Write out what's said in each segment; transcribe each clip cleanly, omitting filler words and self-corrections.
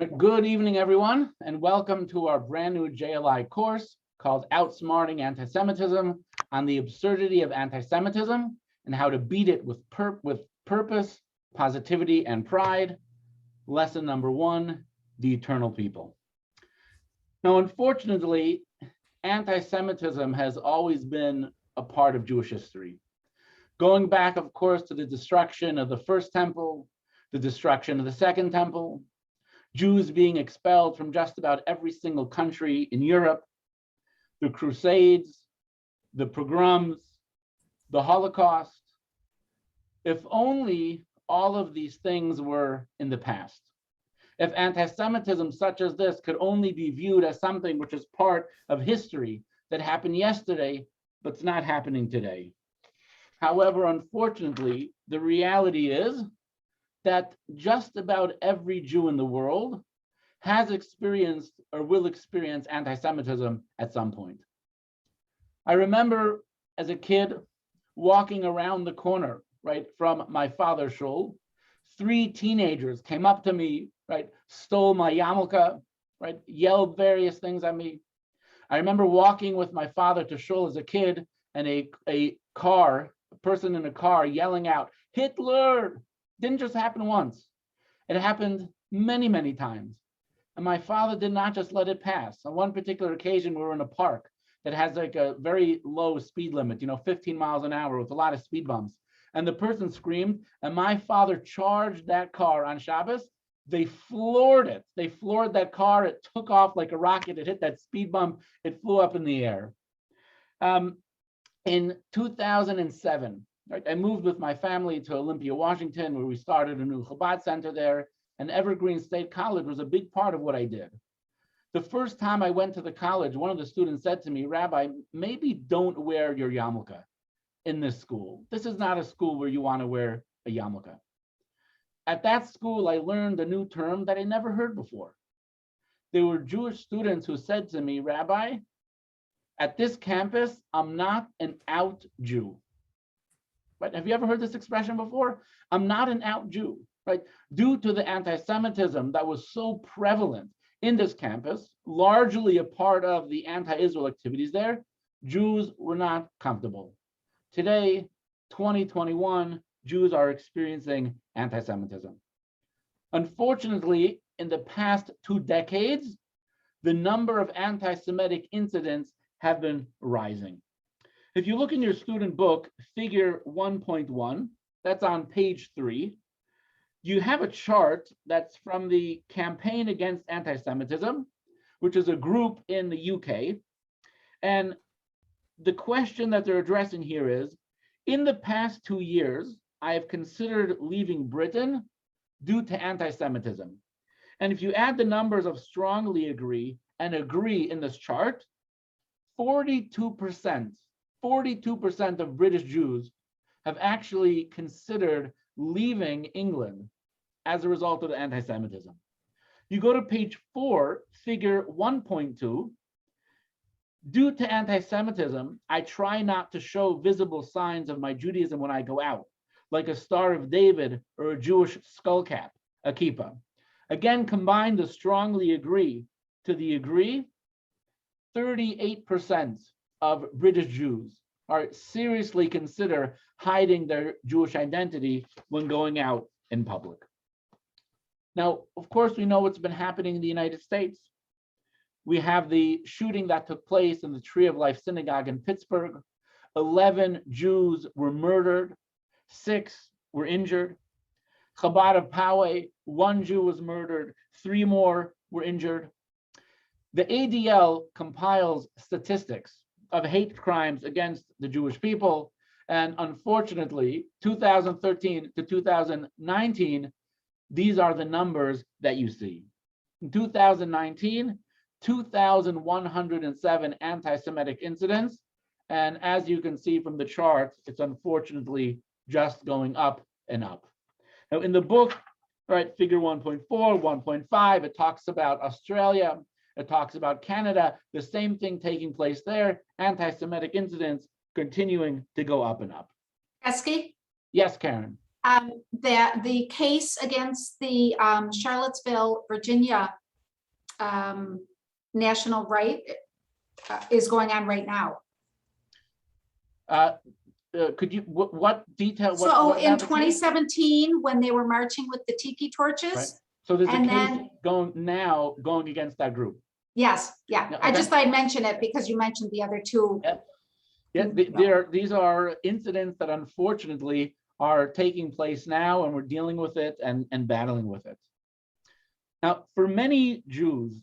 Good evening, everyone, and welcome to our brand new JLI course called Outsmarting Antisemitism on the absurdity of antisemitism and how to beat it with purpose, positivity, and pride. Lesson number 1, the eternal people. Now, unfortunately, antisemitism has always been a part of Jewish history. Going back, of course, to the destruction of the first temple, the destruction of the second temple, Jews being expelled from just about every single country in Europe, the Crusades, the pogroms, the Holocaust. If only all of these things were in the past. If anti-Semitism such as this could only be viewed as something which is part of history that happened yesterday, but it's not happening today. However, unfortunately, the reality is that just about every Jew in the world has experienced or will experience anti-Semitism at some point. I remember as a kid walking around the corner, right, from my father's shul, 3 teenagers came up to me, right, stole my yarmulke, right, yelled various things at me. I remember walking with my father to shul as a kid and a person in a car yelling out, "Hitler!" Didn't just happen once. It happened many, many times. And my father did not just let it pass. On one particular occasion, we were in a park that has like a very low speed limit, 15 miles an hour with a lot of speed bumps. And the person screamed, and my father charged that car on Shabbos. They floored it. They floored that car. It took off like a rocket. It hit that speed bump. It flew up in the air. In 2007, right, I moved with my family to Olympia, Washington, where we started a new Chabad center there, and Evergreen State College was a big part of what I did. The first time I went to the college, one of the students said to me, "Rabbi, maybe don't wear your yarmulke in this school. This is not a school where you want to wear a yarmulke." At that school, I learned a new term that I never heard before. There were Jewish students who said to me, "Rabbi, at this campus, I'm not an out Jew." Right? Have you ever heard this expression before? I'm not an out Jew, right? Due to the anti-Semitism that was so prevalent in this campus, largely a part of the anti-Israel activities there, Jews were not comfortable. Today, 2021, Jews are experiencing anti-Semitism. Unfortunately, in the past 2 decades, the number of anti-Semitic incidents have been rising. If you look in your student book, figure 1.1, that's on page 3, you have a chart that's from the Campaign Against Anti-Semitism, which is a group in the UK. And the question that they're addressing here is, in the past 2 years, I have considered leaving Britain due to anti-Semitism. And if you add the numbers of strongly agree and agree in this chart, 42% of British Jews have actually considered leaving England as a result of the anti-Semitism. You go to page 4, figure 1.2. Due to anti-Semitism, I try not to show visible signs of my Judaism when I go out, like a Star of David or a Jewish skull cap, a kippah. Again, combine the strongly agree to the agree, 38% of British Jews are seriously consider hiding their Jewish identity when going out in public. Now, of course, we know what's been happening in the United States. We have the shooting that took place in the Tree of Life Synagogue in Pittsburgh. 11 Jews were murdered, 6 were injured. Chabad of Poway, 1 Jew was murdered, 3 more were injured. The ADL compiles statistics of hate crimes against the Jewish people. And unfortunately, 2013 to 2019, these are the numbers that you see. In 2019, 2,107 anti-Semitic incidents. And as you can see from the chart, it's unfortunately just going up and up. Now in the book, right, figure 1.4, 1.5, it talks about Australia. It talks about Canada, the same thing taking place there, anti-Semitic incidents continuing to go up and up. Pesky? Yes, Karen. That the case against the Charlottesville, Virginia national right is going on right now. Could you, what detail? So in 2017, when they were marching with the tiki torches. Right. So there's a and case then, going against that group. Yes, yeah. Okay. I just thought I'd mention it because you mentioned the other two. Yeah, these are incidents that unfortunately are taking place now, and we're dealing with it and battling with it. Now, for many Jews,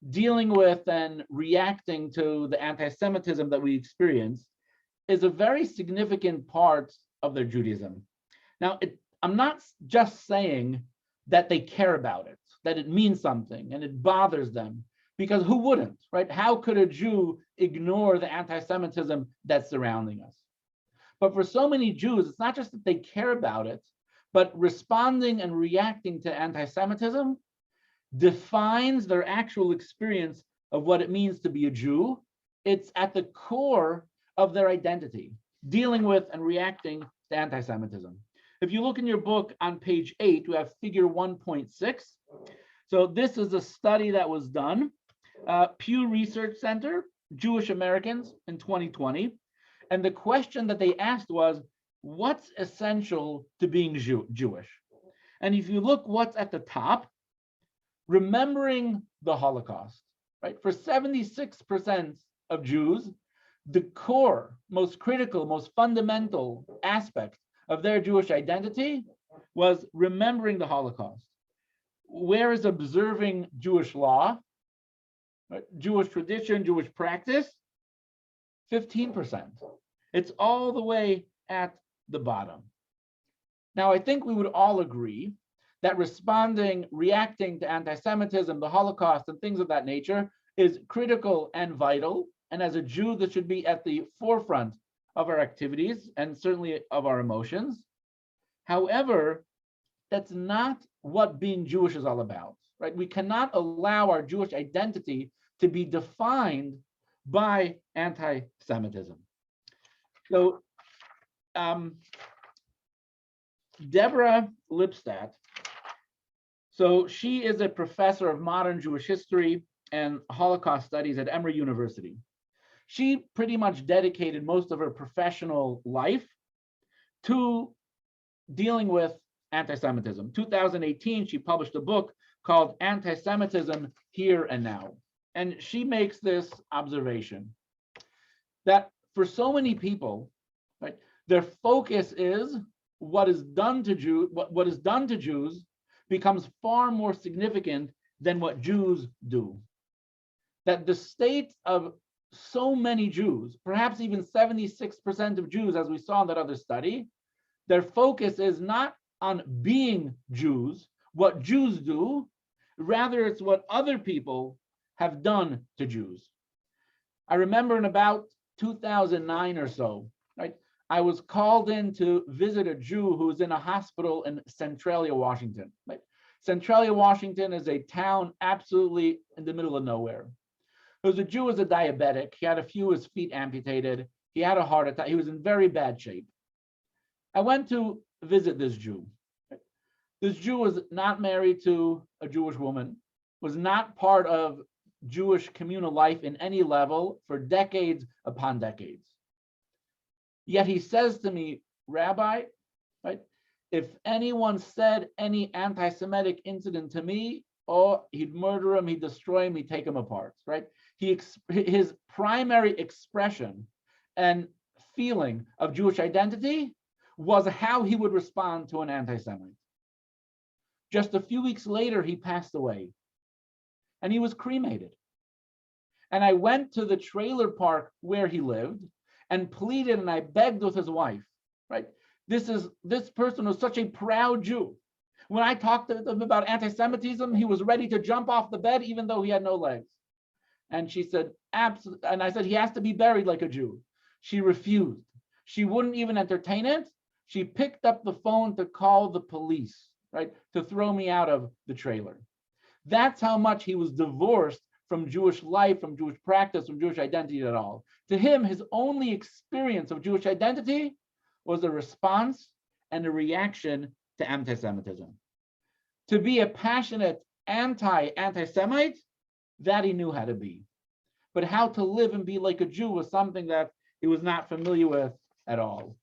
dealing with and reacting to the anti-Semitism that we experience is a very significant part of their Judaism. Now, I'm not just saying that they care about it, that it means something and it bothers them, because who wouldn't, right? How could a Jew ignore the anti-Semitism that's surrounding us? But for so many Jews, it's not just that they care about it, but responding and reacting to anti-Semitism defines their actual experience of what it means to be a Jew. It's at the core of their identity, dealing with and reacting to anti-Semitism. If you look in your book on page 8, we have figure 1.6. So this is a study that was done, Pew Research Center, Jewish Americans in 2020. And the question that they asked was, what's essential to being Jewish? And if you look what's at the top, remembering the Holocaust, right? For 76% of Jews, the core, most critical, most fundamental aspect of their Jewish identity was remembering the Holocaust. Whereas observing Jewish law, right, Jewish tradition, Jewish practice, 15%. It's all the way at the bottom. Now, I think we would all agree that reacting to anti-Semitism, the Holocaust, and things of that nature is critical and vital. And as a Jew, this should be at the forefront of our activities and certainly of our emotions. However, that's not what being Jewish is all about, right? We cannot allow our Jewish identity to be defined by anti-Semitism. So Deborah Lipstadt, so she is a professor of modern Jewish history and Holocaust studies at Emory University. She pretty much dedicated most of her professional life to dealing with anti-Semitism. 2018, she published a book called Antisemitism Here and Now. And she makes this observation that for so many people, right, their focus is what is done to Jews becomes far more significant than what Jews do. That the state of so many Jews, perhaps even 76% of Jews, as we saw in that other study, their focus is not on being Jews, what Jews do, rather it's what other people have done to Jews. I remember in about 2009 or so, right, I was called in to visit a Jew who was in a hospital in Centralia, Washington. Right? Centralia, Washington is a town absolutely in the middle of nowhere. There was a Jew who was a diabetic. He had a few of his feet amputated. He had a heart attack. He was in very bad shape. I went to visit this Jew. This Jew was not married to a Jewish woman, was not part of Jewish communal life in any level for decades upon decades. Yet he says to me, Rabbi, right, if anyone said any anti-Semitic incident to me, oh, he'd murder him, he'd destroy him, he'd take him apart, right? His primary expression and feeling of Jewish identity was how he would respond to an anti-Semite. Just a few weeks later, he passed away and he was cremated. And I went to the trailer park where he lived and pleaded and I begged with his wife, right? This person was such a proud Jew. When I talked to him about anti-Semitism, he was ready to jump off the bed even though he had no legs. And she said, absolutely. And I said, he has to be buried like a Jew. She refused. She wouldn't even entertain it. She picked up the phone to call the police, right? To throw me out of the trailer. That's how much he was divorced from Jewish life, from Jewish practice, from Jewish identity at all. To him, his only experience of Jewish identity was a response and a reaction to anti-Semitism. To be a passionate anti-Semite, that he knew how to be. But how to live and be like a Jew was something that he was not familiar with at all,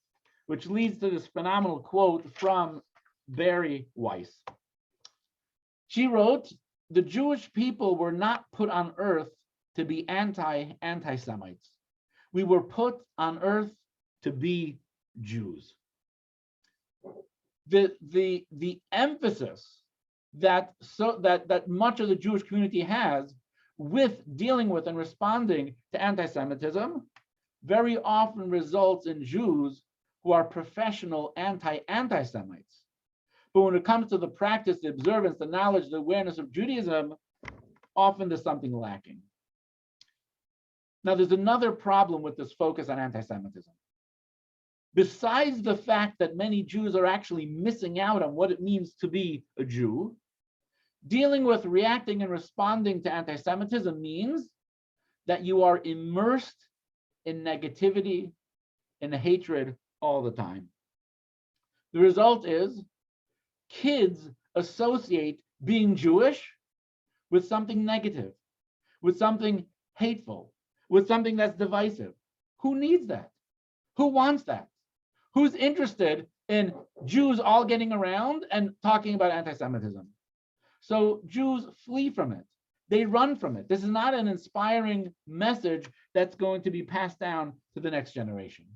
which leads to this phenomenal quote from Barry Weiss. She wrote, "The Jewish people were not put on earth to be anti-Semites. We were put on earth to be Jews." The emphasis that much of the Jewish community has with dealing with and responding to anti-Semitism very often results in Jews who are professional anti-Semites. But when it comes to the practice, the observance, the knowledge, the awareness of Judaism, often there's something lacking. Now, there's another problem with this focus on anti-Semitism. Besides the fact that many Jews are actually missing out on what it means to be a Jew, dealing with, reacting, and responding to anti-Semitism means that you are immersed in negativity and hatred all the time. The result is kids associate being Jewish with something negative, with something hateful, with something that's divisive. Who needs that? Who wants that? Who's interested in Jews all getting around and talking about anti-Semitism? So Jews flee from it. They run from it. This is not an inspiring message that's going to be passed down to the next generation.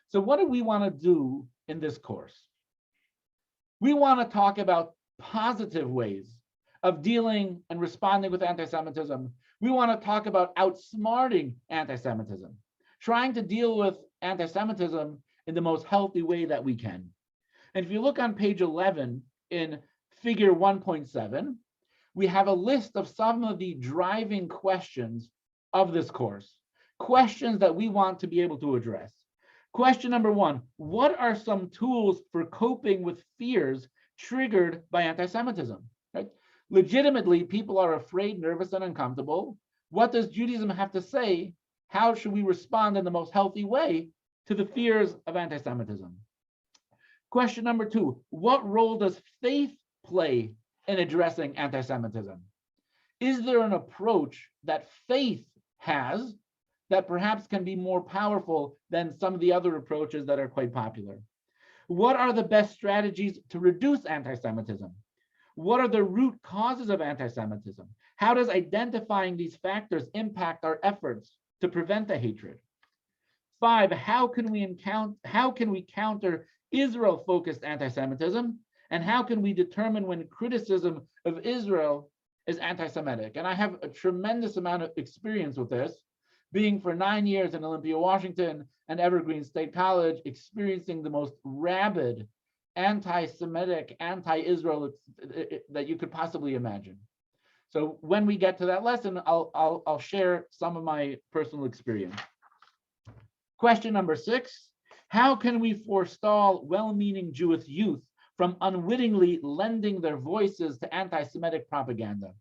So what do we want to do in this course? We want to talk about positive ways of dealing and responding with anti-Semitism. We want to talk about outsmarting anti-Semitism, trying to deal with anti-Semitism in the most healthy way that we can. And if you look on page 11 in figure 1.7, we have a list of some of the driving questions of this course, questions that we want to be able to address. Question number 1, what are some tools for coping with fears triggered by anti-Semitism? Right? Legitimately, people are afraid, nervous, and uncomfortable. What does Judaism have to say? How should we respond in the most healthy way to the fears of anti-Semitism? Question number 2, what role does faith play in addressing anti-Semitism? Is there an approach that faith has that perhaps can be more powerful than some of the other approaches that are quite popular? What are the best strategies to reduce anti-Semitism? What are the root causes of anti-Semitism? How does identifying these factors impact our efforts to prevent the hatred? 5, how can we counter Israel-focused anti-Semitism? And how can we determine when criticism of Israel is anti-Semitic? And I have a tremendous amount of experience with this, being for 9 years in Olympia, Washington, and Evergreen State College, experiencing the most rabid anti-Semitic, anti-Israel that you could possibly imagine. So when we get to that lesson, I'll share some of my personal experience. Question number 6, how can we forestall well-meaning Jewish youth from unwittingly lending their voices to anti-Semitic propaganda?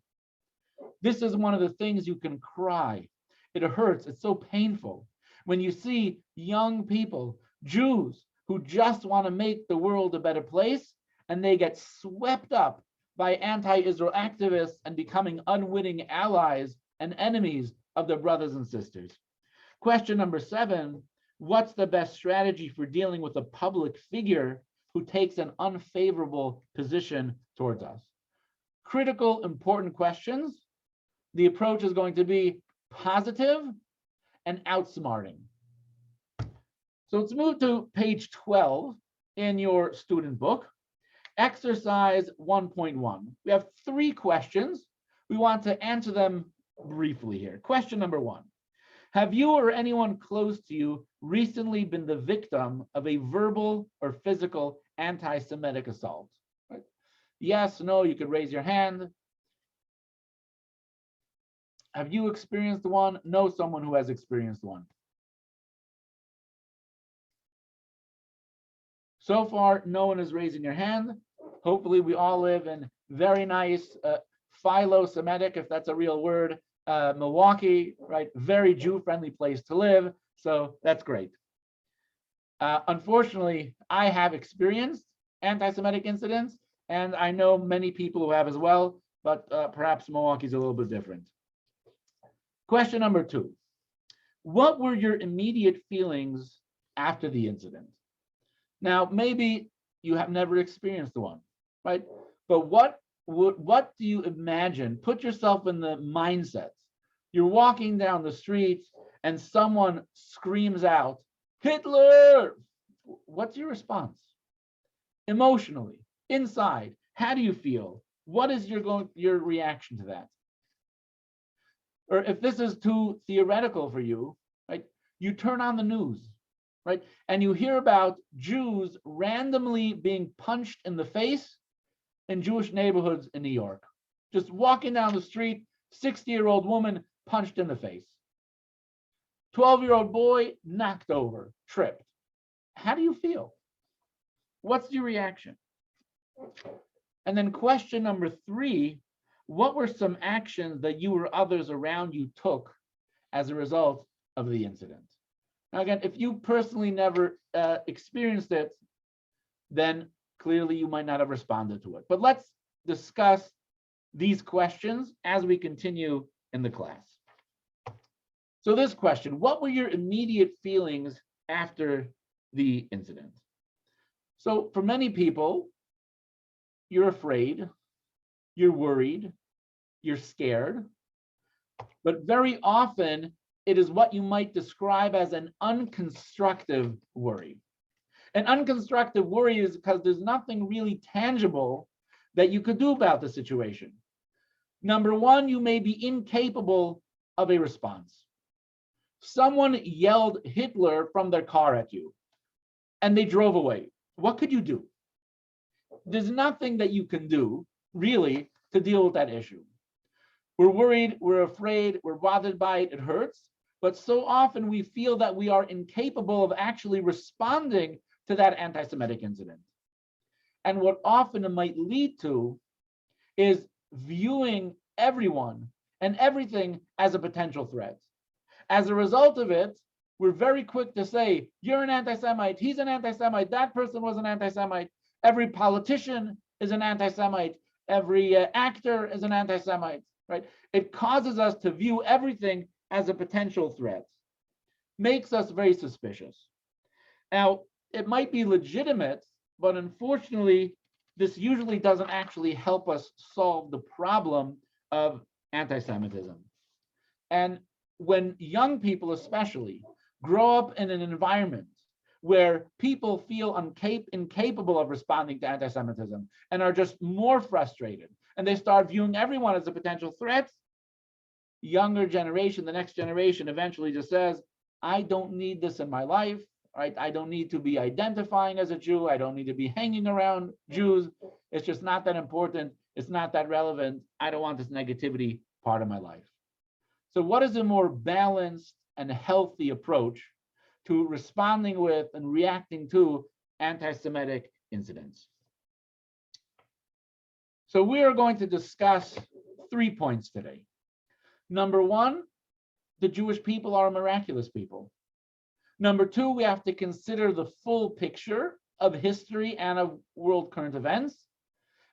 This is one of the things you can cry. It hurts, it's so painful when you see young people, Jews, who just want to make the world a better place, and they get swept up by anti-Israel activists and becoming unwitting allies and enemies of their brothers and sisters. Question number 7, what's the best strategy for dealing with a public figure who takes an unfavorable position towards us? Critical, important questions. The approach is going to be positive and outsmarting. So let's move to page 12 in your student book. Exercise 1.1. We have 3 questions. We want to answer them briefly here. Question number 1. Have you or anyone close to you recently been the victim of a verbal or physical anti-Semitic assault? Right? Yes, no, you could raise your hand. Have you experienced one? Know someone who has experienced one. So far, no one is raising their hand. Hopefully, we all live in very nice philo-Semitic, if that's a real word, Milwaukee, right? Very Jew-friendly place to live. So that's great. Unfortunately, I have experienced anti-Semitic incidents, and I know many people who have as well, but perhaps Milwaukee's a little bit different. Question number 2. What were your immediate feelings after the incident? Now, maybe you have never experienced one, right? But what do you imagine? Put yourself in the mindset. You're walking down the street and someone screams out, "Hitler!" What's your response? Emotionally, inside, how do you feel? What is your reaction to that? Or if this is too theoretical for you, right? You turn on the news, right? And you hear about Jews randomly being punched in the face in Jewish neighborhoods in New York. Just walking down the street, 60-year-old woman punched in the face. 12-year-old boy knocked over, tripped. How do you feel? What's your reaction? And then question number 3, what were some actions that you or others around you took as a result of the incident? Now, again, if you personally never experienced it, then clearly you might not have responded to it. But let's discuss these questions as we continue in the class. So this question, what were your immediate feelings after the incident? So for many people, you're afraid, you're worried, you're scared, but very often it is what you might describe as an unconstructive worry. An unconstructive worry is because there's nothing really tangible that you could do about the situation. Number 1, you may be incapable of a response. Someone yelled Hitler from their car at you and they drove away. What could you do? There's nothing that you can do really to deal with that issue. We're worried, we're afraid, we're bothered by it, it hurts, but so often we feel that we are incapable of actually responding to that anti-Semitic incident. And what often it might lead to is viewing everyone and everything as a potential threat. As a result of it, we're very quick to say, you're an anti-Semite, he's an anti-Semite, that person was an anti-Semite, every politician is an anti-Semite, every actor is an anti-Semite, right? It causes us to view everything as a potential threat, makes us very suspicious. Now, it might be legitimate, but unfortunately, this usually doesn't actually help us solve the problem of anti-Semitism. And when young people especially grow up in an environment where people feel incapable of responding to anti-Semitism and are just more frustrated, and they start viewing everyone as a potential threat, younger generation, the next generation eventually just says, I don't need this in my life, right? I don't need to be identifying as a Jew. I don't need to be hanging around Jews. It's just not that important. It's not that relevant. I don't want this negativity part of my life. So what is a more balanced and healthy approach to responding with and reacting to anti-Semitic incidents? So we are going to discuss 3 points today. Number 1, the Jewish people are a miraculous people. Number 2, we have to consider the full picture of history and of world current events.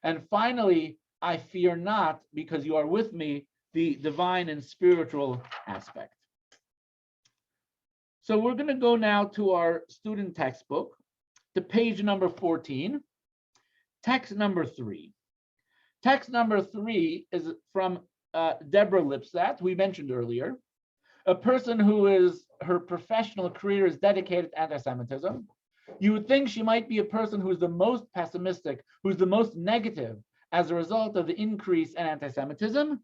And finally, I fear not, because you are with me, the divine and spiritual aspect. So we're going to go now to our student textbook, to page number 14, text number 3. Text number 3 is from Deborah Lipstadt, we mentioned earlier, a person who is, her professional career is dedicated to anti-Semitism. You would think she might be a person who's the most pessimistic, who's the most negative as a result of the increase in anti-Semitism.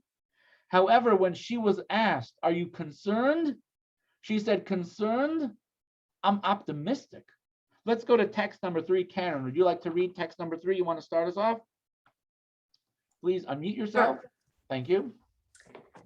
However, when she was asked, are you concerned? She said, concerned? I'm optimistic. Let's go to text number 3. Karen, would you like to read text number 3? You want to start us off? Please unmute yourself. Sure. Thank you.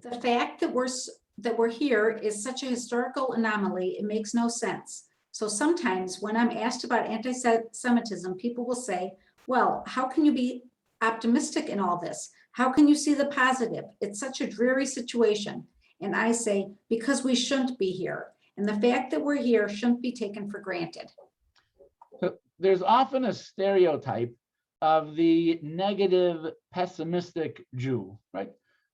The fact that we're here is such a historical anomaly, it makes no sense. So sometimes when I'm asked about anti-Semitism, people will say, well, how can you be optimistic in all this? How can you see the positive? It's such a dreary situation. And I say, because we shouldn't be here. And the fact that we're here shouldn't be taken for granted. there's often a stereotype of the negative, pessimistic Jew, right?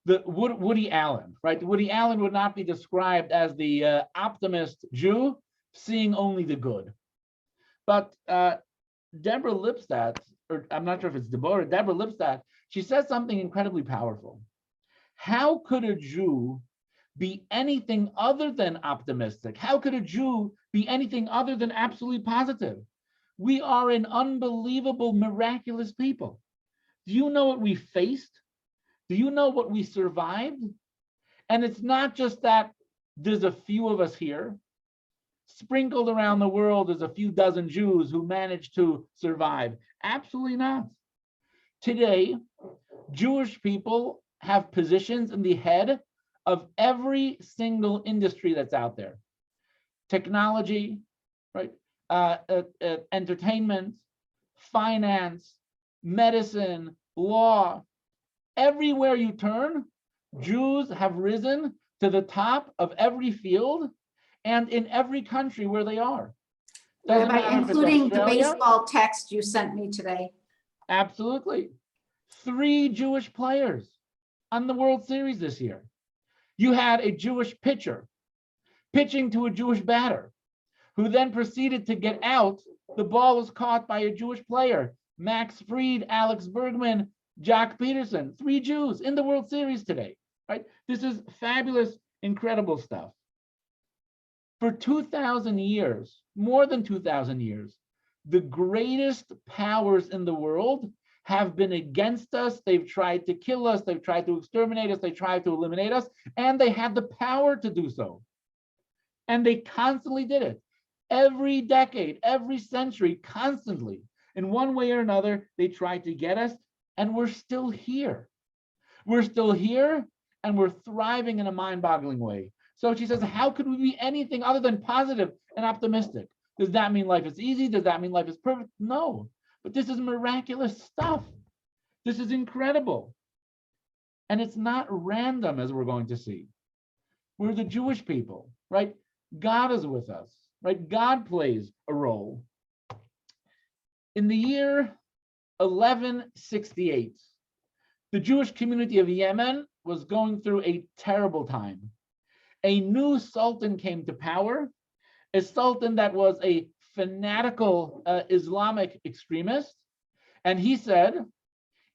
The Woody Allen, right? Woody Allen would not be described as the optimist Jew, seeing only the good. But Deborah Lipstadt, or I'm not sure if it's Deborah Lipstadt, she says something incredibly powerful. How could a Jew be anything other than optimistic? How could a Jew be anything other than absolutely positive? We are an unbelievable, miraculous people. Do you know what we faced? Do you know what we survived? And it's not just that there's a few of us here. Sprinkled around the world, there's a few dozen Jews who managed to survive. Absolutely not. Today, Jewish people have positions in the head of every single industry that's out there. Technology, right? Entertainment, finance, medicine, law. Everywhere you turn, Jews have risen to the top of every field and in every country where they are. Doesn't Rabbi, matter if it's including the Australia. baseball text you sent me today. Absolutely. 3 Jewish players on the World Series this year. You had a Jewish pitcher pitching to a Jewish batter, who then proceeded to get out. The ball was caught by a Jewish player, Max Fried, Alex Bergman, Jock Peterson, 3 Jews in the World Series today, right? This is fabulous, incredible stuff. For 2,000 years, more than 2,000 years, the greatest powers in the world have been against us. They've tried to kill us. They've tried to exterminate us. They tried to eliminate us, and they had the power to do so. And they constantly did it. Every decade, every century, constantly, in one way or another, they tried to get us, and we're still here. We're still here, and we're thriving in a mind-boggling way. So she says, how could we be anything other than positive and optimistic? Does that mean life is easy? Does that mean life is perfect? No, but this is miraculous stuff. This is incredible. And it's not random, as we're going to see. We're the Jewish people, right? God is with us, right? God plays a role. In the year 1168, the Jewish community of Yemen was going through a terrible time. A new sultan came to power, a sultan that was a fanatical Islamic extremist. And he said,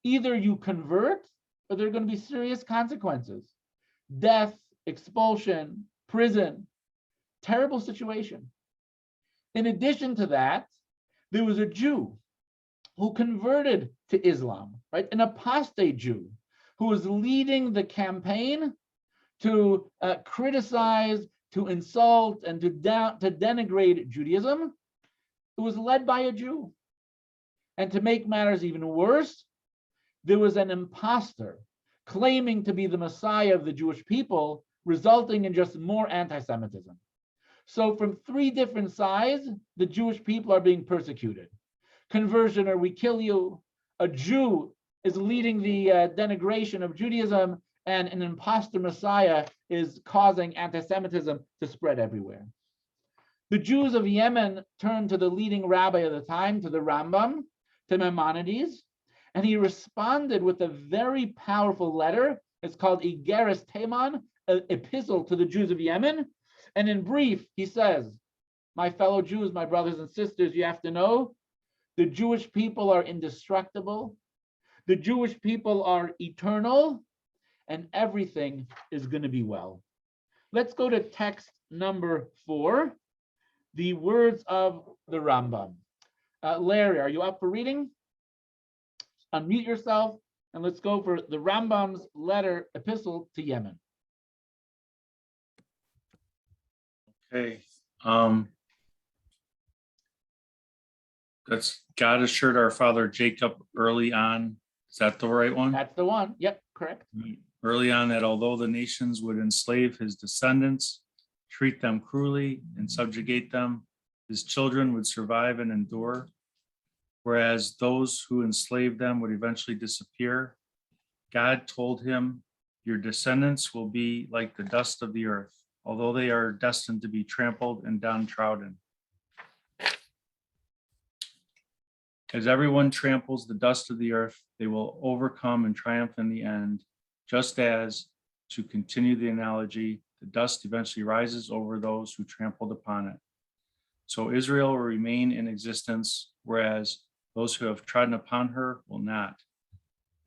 either you convert or there are going to be serious consequences. Death, expulsion, prison, terrible situation. In addition to that, there was a Jew who converted to Islam, right? An apostate Jew who was leading the campaign to criticize, to insult, and to denigrate Judaism. It was led by a Jew. And to make matters even worse, there was an imposter claiming to be the Messiah of the Jewish people, resulting in just more anti-Semitism. So from 3 different sides, the Jewish people are being persecuted. Conversion or we kill you. A Jew is leading the denigration of Judaism, and an imposter Messiah is causing anti-Semitism to spread everywhere. The Jews of Yemen turned to the leading rabbi of the time, to the Rambam, to Maimonides, and he responded with a very powerful letter. It's called Igeres Teman, an epistle to the Jews of Yemen. And in brief, he says, my fellow Jews, my brothers and sisters, you have to know, the Jewish people are indestructible. The Jewish people are eternal, and everything is going to be well. Let's go to text number 4, the words of the Rambam. Larry, are you up for reading? Unmute yourself, and let's go for the Rambam's letter, epistle to Yemen. Okay. That's God assured our father Jacob early on. Is that the right one? That's the one. Yep, correct. Early on, that although the nations would enslave his descendants, treat them cruelly and subjugate them, his children would survive and endure, whereas those who enslaved them would eventually disappear. God told him, your descendants will be like the dust of the earth, although they are destined to be trampled and downtrodden. As everyone tramples the dust of the earth, they will overcome and triumph in the end, just as, to continue the analogy, the dust eventually rises over those who trampled upon it. So Israel will remain in existence, whereas those who have trodden upon her will not.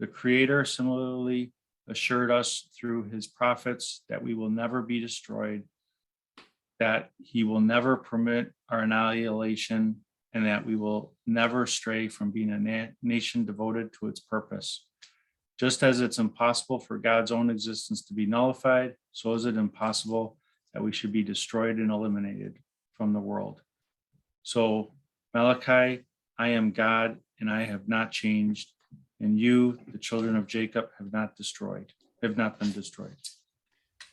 The Creator similarly assured us through his prophets that we will never be destroyed, that he will never permit our annihilation, and that we will never stray from being a nation devoted to its purpose. Just as it's impossible for God's own existence to be nullified, so is it impossible that we should be destroyed and eliminated from the world. So Malachi, I am God, and I have not changed, and you, the children of Jacob, have not been destroyed.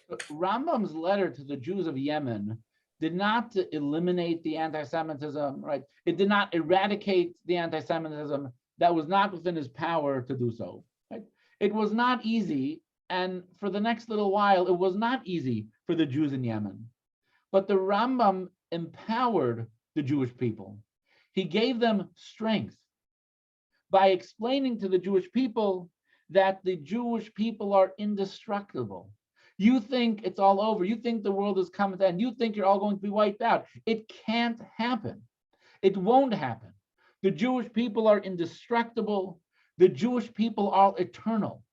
Rambam's letter to the Jews of Yemen did not eliminate the anti-Semitism, right? It did not eradicate the anti-Semitism. That was not within his power to do so, right? It was not easy, and for the next little while, it was not easy for the Jews in Yemen. But the Rambam empowered the Jewish people. He gave them strength by explaining to the Jewish people that the Jewish people are indestructible. You think it's all over. You think the world is coming to an end. You think you're all going to be wiped out. It can't happen. It won't happen. The Jewish people are indestructible. The Jewish people are eternal.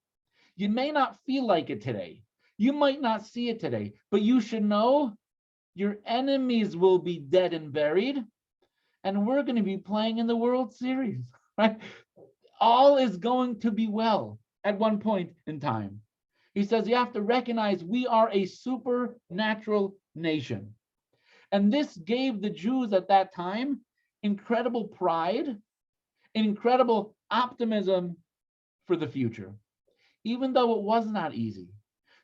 You may not feel like it today. You might not see it today, but you should know your enemies will be dead and buried, and we're going to be playing in the World Series, right? All is going to be well at one point in time. He says you have to recognize we are a supernatural nation. And this gave the Jews at that time incredible pride, incredible optimism for the future, even though it was not easy.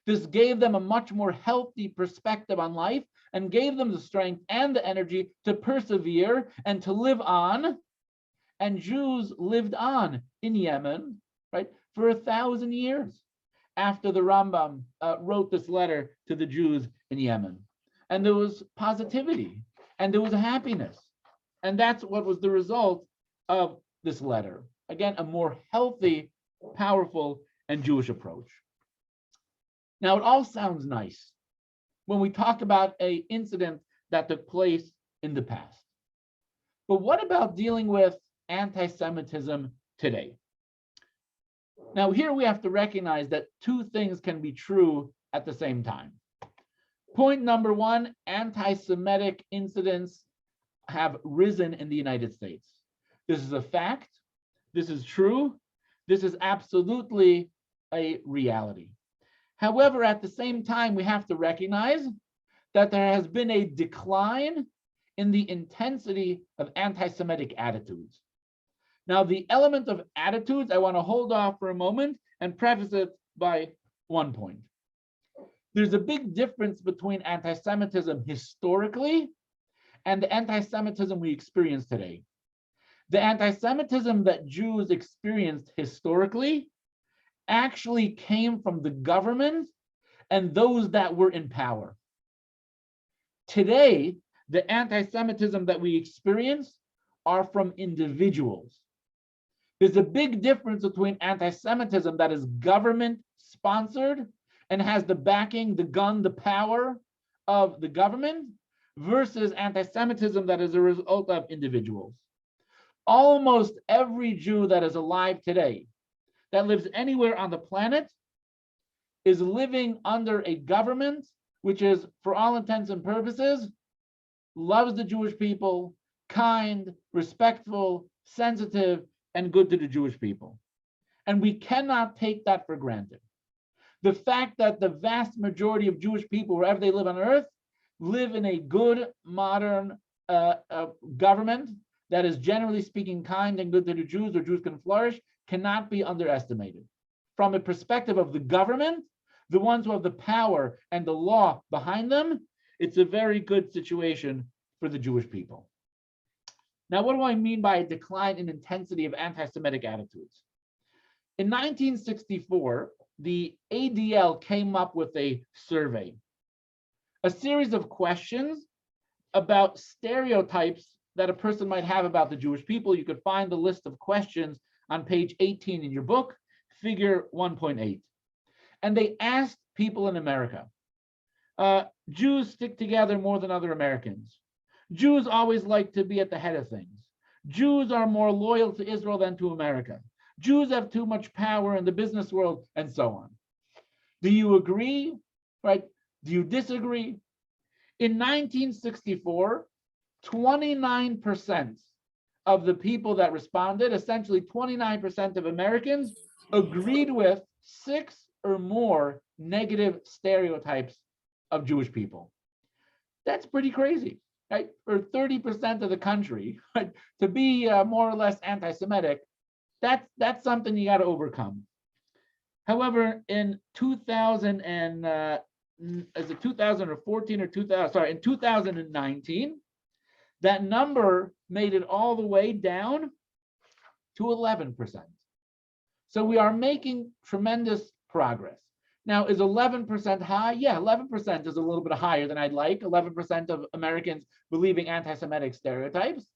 This gave them a much more healthy perspective on life and gave them the strength and the energy to persevere and to live on. And Jews lived on in Yemen, right, for 1,000 years after the Rambam wrote this letter to the Jews in Yemen. And there was positivity and there was happiness. And that's what was the result of this letter. Again, a more healthy, powerful, and Jewish approach. Now, it all sounds nice when we talk about an incident that took place in the past. But what about dealing with anti-Semitism today? Now, here we have to recognize that two things can be true at the same time. Point number one, anti-Semitic incidents have risen in the United States. This is a fact. This is true. This is absolutely a reality. However, at the same time, we have to recognize that there has been a decline in the intensity of anti-Semitic attitudes. Now, the element of attitudes, I want to hold off for a moment and preface it by one point. There's a big difference between anti-Semitism historically and the anti-Semitism we experience today. The anti-Semitism that Jews experienced historically actually came from the government and those that were in power. Today, the anti-Semitism that we experience are from individuals. There's a big difference between anti-Semitism that is government-sponsored and has the backing, the gun, the power of the government versus anti-Semitism that is a result of individuals. Almost every Jew that is alive today, that lives anywhere on the planet, is living under a government which is, for all intents and purposes, loves the Jewish people, kind, respectful, sensitive, and good to the Jewish people. And we cannot take that for granted. The fact that the vast majority of Jewish people, wherever they live on earth, live in a good, modern government that is generally speaking kind and good to the Jews, or Jews can flourish, cannot be underestimated. From a perspective of the government, the ones who have the power and the law behind them, it's a very good situation for the Jewish people. Now, what do I mean by a decline in intensity of anti-Semitic attitudes? In 1964, the ADL came up with a survey, a series of questions about stereotypes that a person might have about the Jewish people, you could find the list of questions on page 18 in your book, figure 1.8. And they asked people in America, Jews stick together more than other Americans. Jews always like to be at the head of things. Jews are more loyal to Israel than to America. Jews have too much power in the business world, and so on. Do you agree? Right? Do you disagree? In 1964, 29% of the people that responded, essentially 29% of Americans, agreed with 6 or more negative stereotypes of Jewish people. That's pretty crazy, right? For 30% of the country, right, to be more or less anti-Semitic, that's something you got to overcome. However, in 2000 and is it 2014 or 2000? Sorry, in 2019, that number made it all the way down to 11%. So we are making tremendous progress. Now, is 11% high? Yeah, 11% is a little bit higher than I'd like. 11% of Americans believing anti-Semitic stereotypes,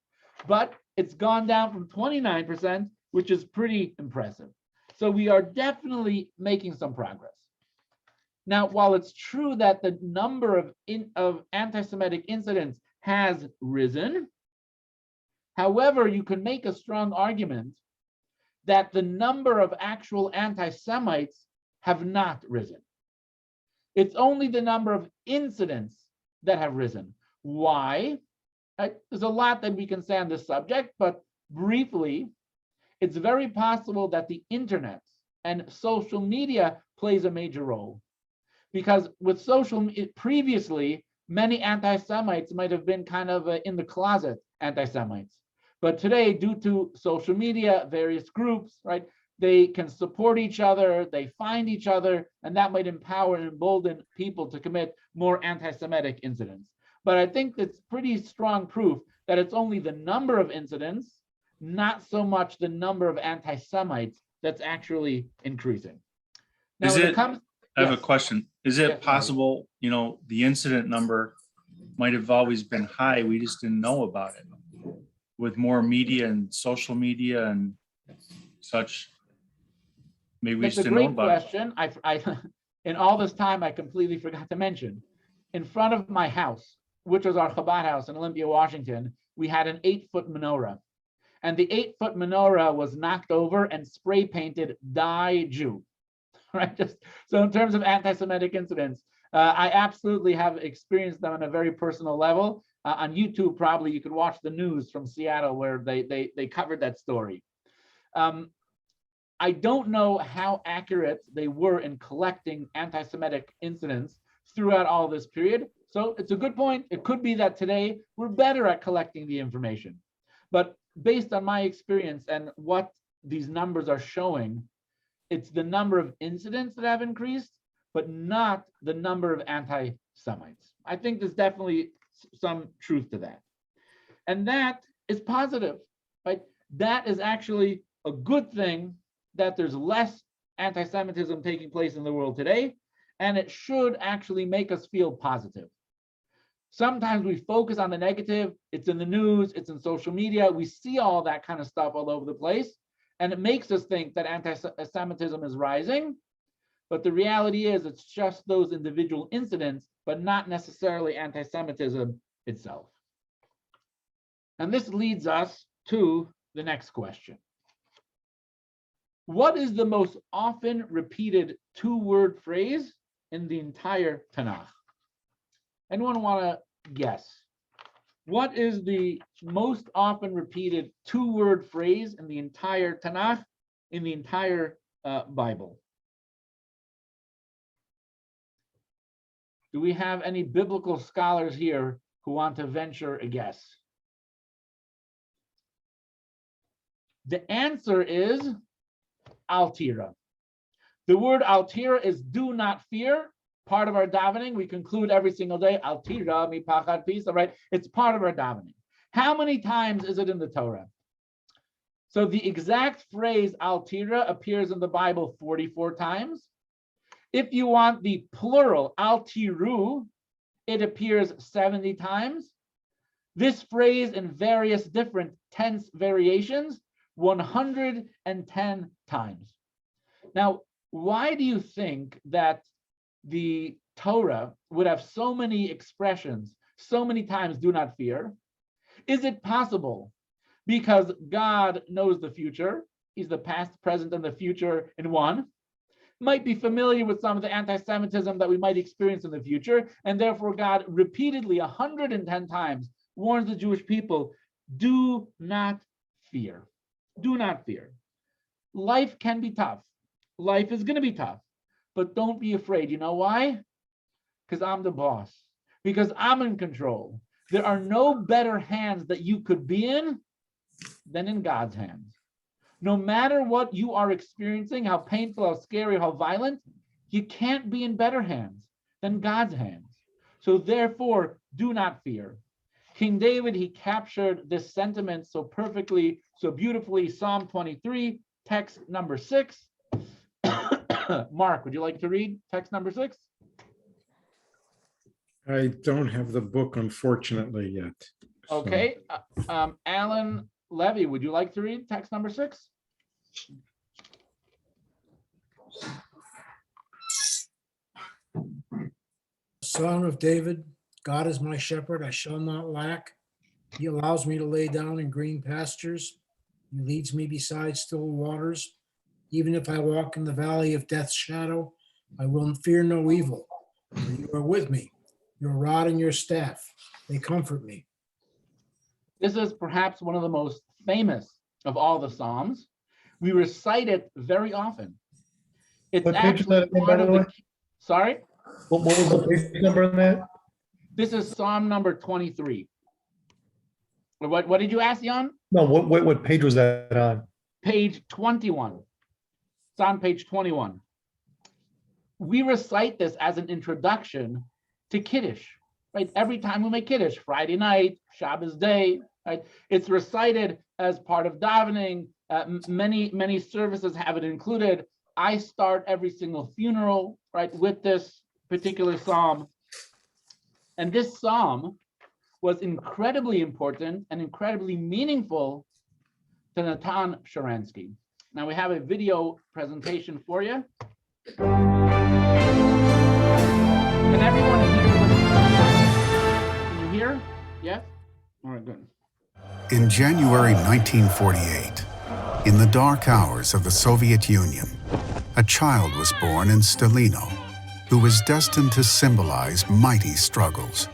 but it's gone down from 29%, which is pretty impressive. So we are definitely making some progress. Now, while it's true that the number of anti-Semitic incidents has risen, however, you can make a strong argument that the number of actual anti-Semites have not risen. It's only the number of incidents that have risen. Why? There's a lot that we can say on this subject, but briefly, it's very possible that the internet and social media plays a major role. Because with previously, many anti-Semites might have been kind of in the closet anti-Semites. But today, due to social media, various groups, right, they can support each other, they find each other, and that might empower and embolden people to commit more anti-Semitic incidents. But I think it's pretty strong proof that it's only the number of incidents, not so much the number of anti-Semites that's actually increasing. Now, I have a question. Is it possible, the incident number might have always been high, we just didn't know about it? With more media and social media and such, maybe we just didn't know about it. That's a great question. In all this time, I completely forgot to mention, in front of my house, which was our Chabad house in Olympia, Washington, we had an 8-foot menorah. And the 8-foot menorah was knocked over and spray painted "Die Jew." Right? So in terms of anti-Semitic incidents, I absolutely have experienced them on a very personal level. On YouTube, probably you could watch the news from Seattle where they covered that story. I don't know how accurate they were in collecting anti-Semitic incidents throughout all this period. So it's a good point. It could be that today we're better at collecting the information. But based on my experience and what these numbers are showing, it's the number of incidents that have increased, but not the number of anti-Semites. I think there's definitely some truth to that. And that is positive, right? That is actually a good thing that there's less anti-Semitism taking place in the world today, and it should actually make us feel positive. Sometimes we focus on the negative, it's in the news, it's in social media, we see all that kind of stuff all over the place, and it makes us think that anti-Semitism is rising, but the reality is it's just those individual incidents, but not necessarily anti-Semitism itself. And this leads us to the next question. What is the most often repeated 2-word phrase in the entire Tanakh? Anyone want to guess? What is the most often repeated 2-word phrase in the entire Tanakh, in the entire Bible? Do we have any biblical scholars here who want to venture a guess? The answer is Al-Tira. The word Al-Tira is do not fear. Part of our davening, we conclude every single day, Al-Tira mi pachad pisa, right? It's part of our davening. How many times is it in the Torah? So the exact phrase Al-Tira appears in the Bible 44 times. If you want the plural, Al-Tiru, it appears 70 times. This phrase in various different tense variations 110 times. Now, why do you think that the Torah would have so many expressions, so many times, do not fear? Is it possible because God knows the future? He's the past, present, and the future in one. Might be familiar with some of the anti-Semitism that we might experience in the future, and therefore God repeatedly 110 times warns the Jewish people, do not fear. Do not fear. Life can be tough. Life is going to be tough, but don't be afraid. You know why? Because I'm the boss, because I'm in control. There are no better hands that you could be in than in God's hands. No matter what you are experiencing, how painful, how scary, how violent, you can't be in better hands than God's hands. So therefore, do not fear. King David, he captured this sentiment so perfectly, so beautifully. Psalm 23, text number 6. Mark, would you like to read text number 6? I don't have the book, unfortunately, yet. So, Okay. Alan Levy, would you like to read text number 6? Son of David, God is my shepherd, I shall not lack. He allows me to lay down in green pastures. He leads me beside still waters. Even if I walk in the valley of death's shadow, I will fear no evil. For you are with me. Your rod and your staff, they comfort me. This is perhaps one of the most famous of all the Psalms. We recite it very often. It's What page is actually that again, part by of the way? Sorry? What was the page number in that? This is Psalm number 23. What did you ask, Jan? No, what page was that on? Page 21. It's on page 21. We recite this as an introduction to Kiddush, right? Every time we make Kiddush, Friday night, Shabbos day, right? It's recited as part of davening. Many services have it included. I start every single funeral, right, with this particular psalm. And this psalm was incredibly important and incredibly meaningful to Natan Sharansky. Now we have a video presentation for you. Can everyone hear? Can you hear? Yes? All right, good. In January 1948, in the dark hours of the Soviet Union, a child was born in Stalino who was destined to symbolize mighty struggles.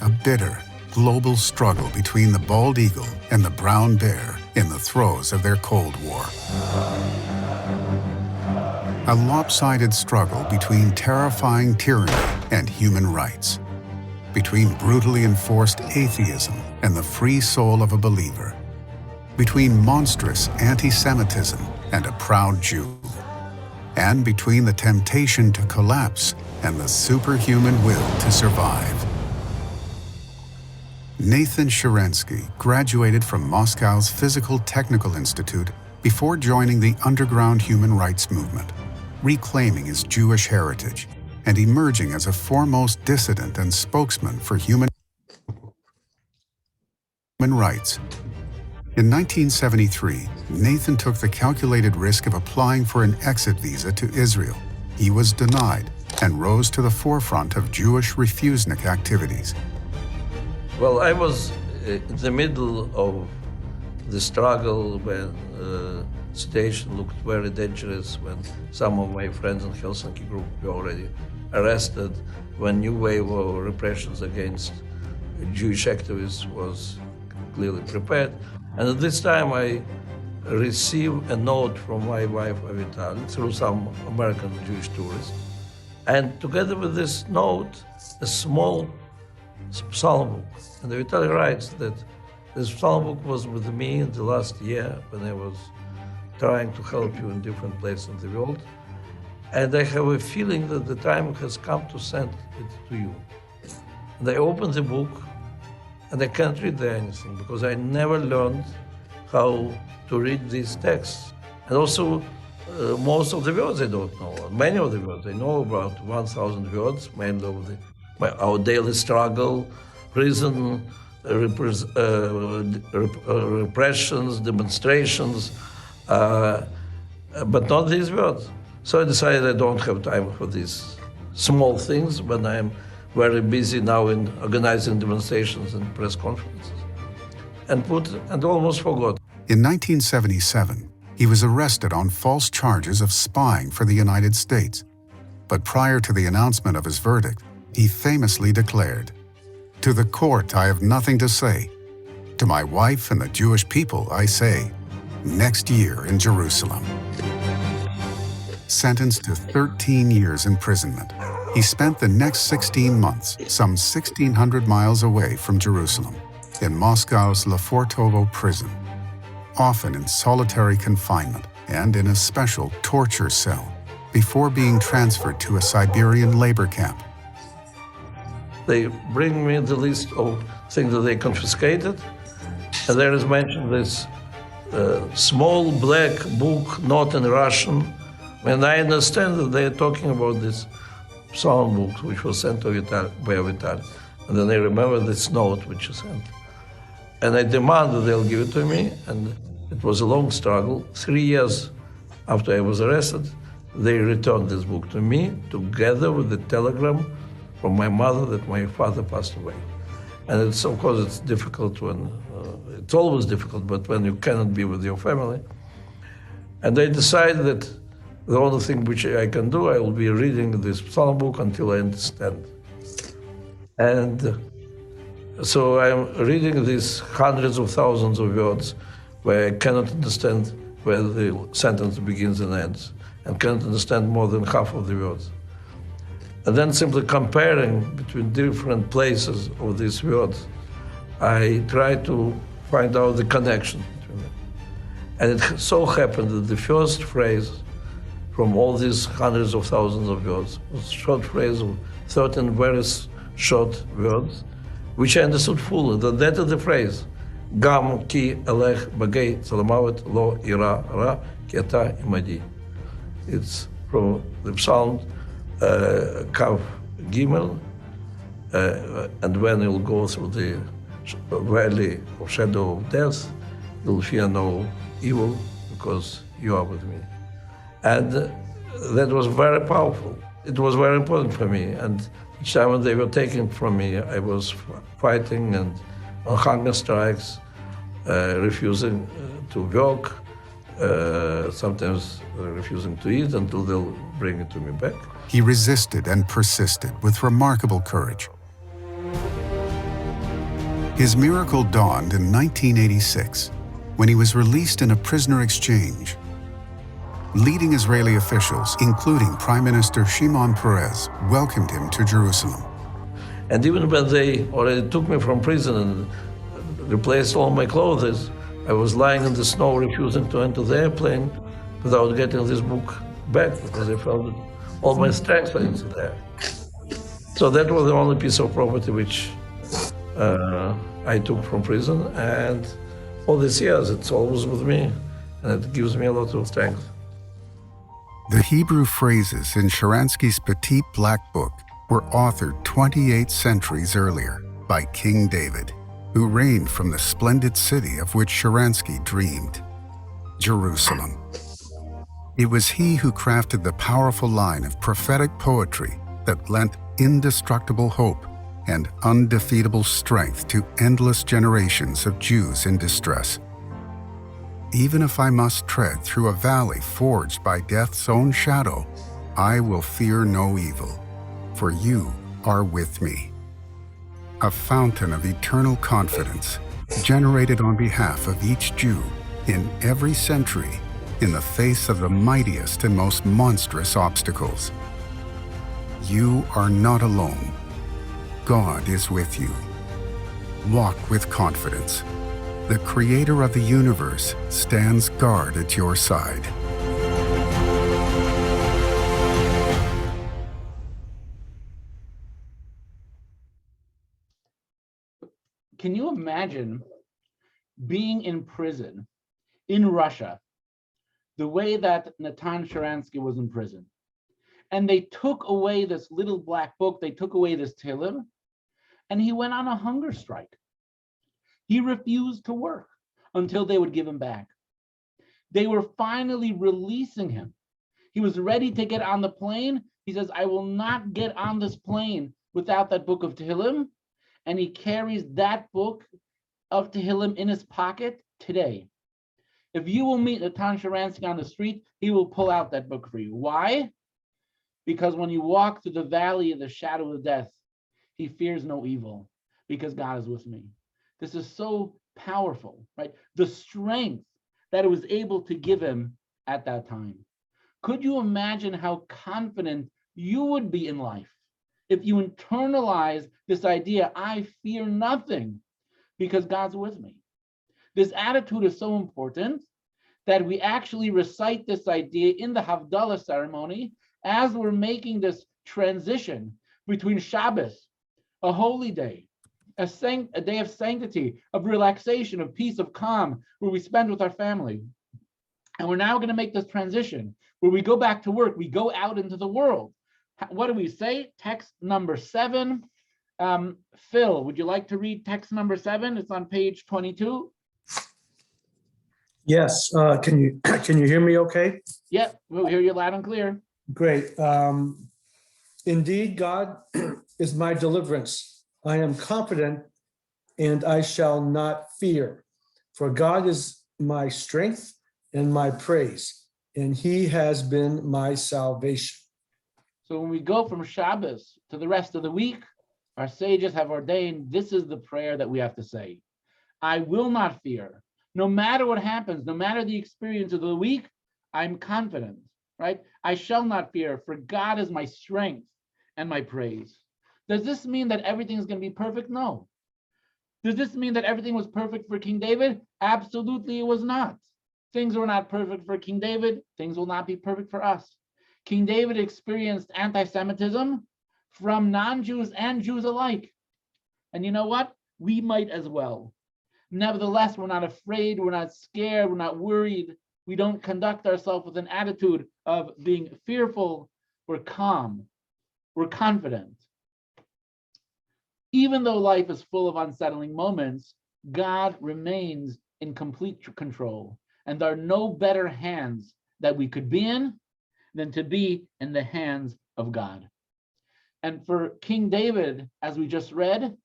A bitter, global struggle between the bald eagle and the brown bear in the throes of their Cold War. A lopsided struggle between terrifying tyranny and human rights, between brutally enforced atheism and the free soul of a believer, between monstrous anti-Semitism and a proud Jew, and between the temptation to collapse and the superhuman will to survive. Nathan Sharansky graduated from Moscow's Physical Technical Institute before joining the underground human rights movement, reclaiming his Jewish heritage and emerging as a foremost dissident and spokesman for human rights. In 1973, Nathan took the calculated risk of applying for an exit visa to Israel. He was denied and rose to the forefront of Jewish refusnik activities. Well, I was in the middle of the struggle when the situation looked very dangerous, when some of my friends in Helsinki group were already arrested, when new wave of repressions against Jewish activists was clearly prepared. And at this time, I received a note from my wife, Avital, through some American Jewish tourists. And together with this note, a small psalm book. And Avital writes that this psalm book was with me in the last year when I was trying to help you in different places in the world. And I have a feeling that the time has come to send it to you. And I opened the book, and I can't read there anything because I never learned how to read these texts. And also, most of the words I don't know. Many of the words I know, about 1,000 words, mainly of our daily struggle, prison, repressions, demonstrations, but not these words. So I decided I don't have time for these small things when I'm very busy now in organizing demonstrations and press conferences, and almost forgot. In 1977, he was arrested on false charges of spying for the United States. But prior to the announcement of his verdict, he famously declared, "To the court I have nothing to say. To my wife and the Jewish people I say, next year in Jerusalem." Sentenced to 13 years imprisonment, he spent the next 16 months some 1,600 miles away from Jerusalem, in Moscow's Lefortovo prison, often in solitary confinement and in a special torture cell, before being transferred to a Siberian labor camp. They bring me the list of things that they confiscated, and there is mentioned this small black book, not in Russian, and I understand that they are talking about this psalm book which was sent to by Vital, and then I remember this note which is sent. And I demand that they'll give it to me, and it was a long struggle. 3 years after I was arrested, they returned this book to me, together with the telegram from my mother that my father passed away. And it's, of course, it's difficult when, it's always difficult, but when you cannot be with your family. And I decided that the only thing which I can do, I will be reading this psalm book until I understand. And so I'm reading these hundreds of thousands of words where I cannot understand where the sentence begins and ends, and cannot understand more than half of the words. And then simply comparing between different places of these words, I try to find out the connection between them. And it so happened that the first phrase from all these hundreds of thousands of words was a short phrase of 13 very short words, which I understood fully. That is the phrase, Gam ki elech bagay salamavet lo ira ra kieta imadi. It's from the Psalm Kav Gimel, and when you'll go through the valley of shadow of death, you'll fear no evil because you are with me. And that was very powerful. It was very important for me. And each time when they were taking it from me, I was fighting and on hunger strikes, refusing to work, sometimes refusing to eat until they'll bring it to me back. He resisted and persisted with remarkable courage. His miracle dawned in 1986, when he was released in a prisoner exchange. Leading Israeli officials, including Prime Minister Shimon Peres, welcomed him to Jerusalem. And even when they already took me from prison and replaced all my clothes, I was lying in the snow, refusing to enter the airplane without getting this book back, because I felt that all my strength was there. So that was the only piece of property which I took from prison, and all these years it's always with me, and it gives me a lot of strength. The Hebrew phrases in Sharansky's Petit Black Book were authored 28 centuries earlier by King David, who reigned from the splendid city of which Sharansky dreamed, Jerusalem. It was he who crafted the powerful line of prophetic poetry that lent indestructible hope and undefeatable strength to endless generations of Jews in distress. Even if I must tread through a valley forged by death's own shadow, I will fear no evil, for you are with me. A fountain of eternal confidence, generated on behalf of each Jew in every century in the face of the mightiest and most monstrous obstacles. You are not alone. God is with you. Walk with confidence. The Creator of the universe stands guard at your side. Can you imagine being in prison in Russia the way that Natan Sharansky was in prison? And they took away this little black book, they took away this Tehillim, and he went on a hunger strike. He refused to work until they would give him back. They were finally releasing him. He was ready to get on the plane. He says, I will not get on this plane without that book of Tehillim. And he carries that book of Tehillim in his pocket today. If you will meet Natan Sharansky on the street, he will pull out that book for you. Why? Because when you walk through the valley of the shadow of death, he fears no evil because God is with me. This is so powerful, right? The strength that it was able to give him at that time. Could you imagine how confident you would be in life if you internalize this idea, I fear nothing because God's with me? This attitude is so important that we actually recite this idea in the Havdalah ceremony as we're making this transition between Shabbos, a holy day, a day of sanctity, of relaxation, of peace, of calm, where we spend with our family. And we're now going to make this transition where we go back to work, we go out into the world. What do we say? Text number 7. Phil, would you like to read text number 7? It's on page 22. Yes, can you hear me okay? Yep, we'll hear you loud and clear. Great. Indeed, God is my deliverance. I am confident and I shall not fear. For God is my strength and my praise, and he has been my salvation. So when we go from Shabbos to the rest of the week, our sages have ordained this is the prayer that we have to say. I will not fear. No matter what happens, no matter the experience of the week, I'm confident, right? I shall not fear, for God is my strength and my praise. Does this mean that everything is going to be perfect? No. Does this mean that everything was perfect for King David? Absolutely, it was not. Things were not perfect for King David. Things will not be perfect for us. King David experienced anti-Semitism from non-Jews and Jews alike. And you know what? We might as well. Nevertheless, we're not afraid, we're not scared, we're not worried. We don't conduct ourselves with an attitude of being fearful. We're calm, we're confident. Even though life is full of unsettling moments, God remains in complete control. And there are no better hands that we could be in than to be in the hands of God. And for King David, as we just read,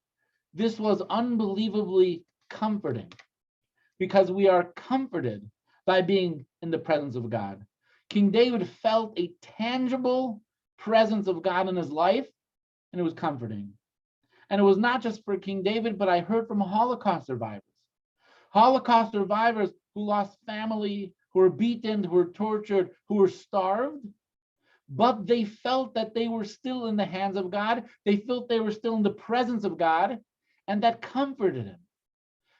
this was unbelievably comforting because we are comforted by being in the presence of God. King David felt a tangible presence of God in his life, and it was comforting. And it was not just for King David, but I heard from Holocaust survivors. Holocaust survivors who lost family, who were beaten, who were tortured, who were starved, but they felt that they were still in the hands of God. They felt they were still in the presence of God, and that comforted him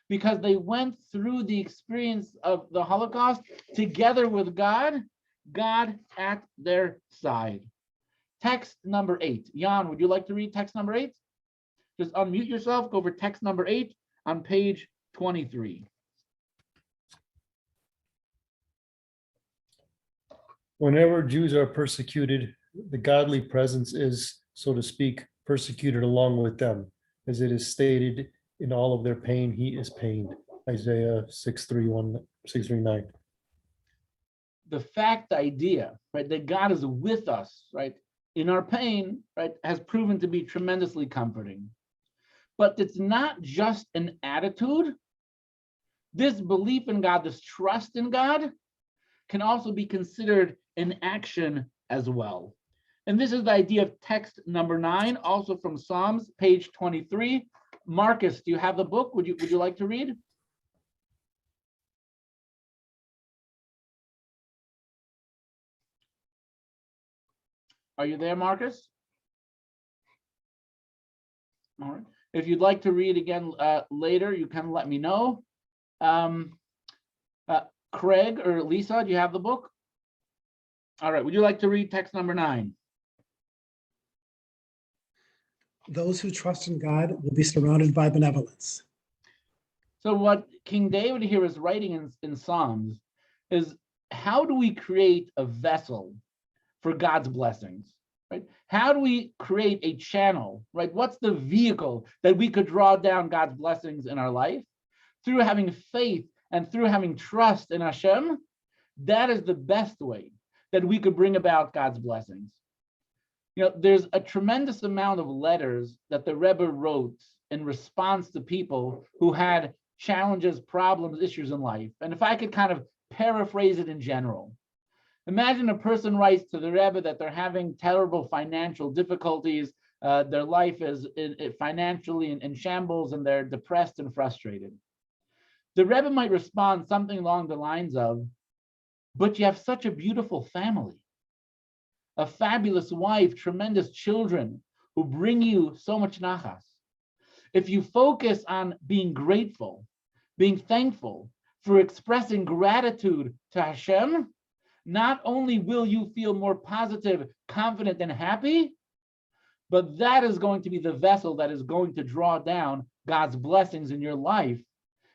because they went through the experience of the Holocaust together with God, God at their side. Text number 8. Jan, would you like to read text number 8? Just unmute yourself, go over text number 8 on page 23. Whenever Jews are persecuted, the godly presence is, so to speak, persecuted along with them. As it is stated, in all of their pain, he is pained. Isaiah 6:39. The fact idea, right, that God is with us, right, in our pain, right, has proven to be tremendously comforting. But it's not just an attitude. This belief in God, this trust in God, can also be considered an action as well. And this is the idea of text number 9, also from Psalms, page 23. Marcus, do you have the book? Would you like to read? Are you there, Marcus? All right. If you'd like to read again later, you can let me know. Craig or Lisa, do you have the book? All right. Would you like to read text number 9? Those who trust in God will be surrounded by benevolence. So what King David here is writing in Psalms is, how do we create a vessel for God's blessings, right? How do we create a channel, right? What's the vehicle that we could draw down God's blessings in our life? through having faith and through having trust in Hashem, that is the best way that we could bring about God's blessings. There's a tremendous amount of letters that the Rebbe wrote in response to people who had challenges, problems, issues in life. And if I could kind of paraphrase it in general, imagine a person writes to the Rebbe that they're having terrible financial difficulties. Their life is financially in shambles, and they're depressed and frustrated. The Rebbe might respond something along the lines of, but you have such a beautiful family, a fabulous wife, tremendous children who bring you so much nachas. If you focus on being grateful, being thankful, for expressing gratitude to Hashem, not only will you feel more positive, confident, and happy, but that is going to be the vessel that is going to draw down God's blessings in your life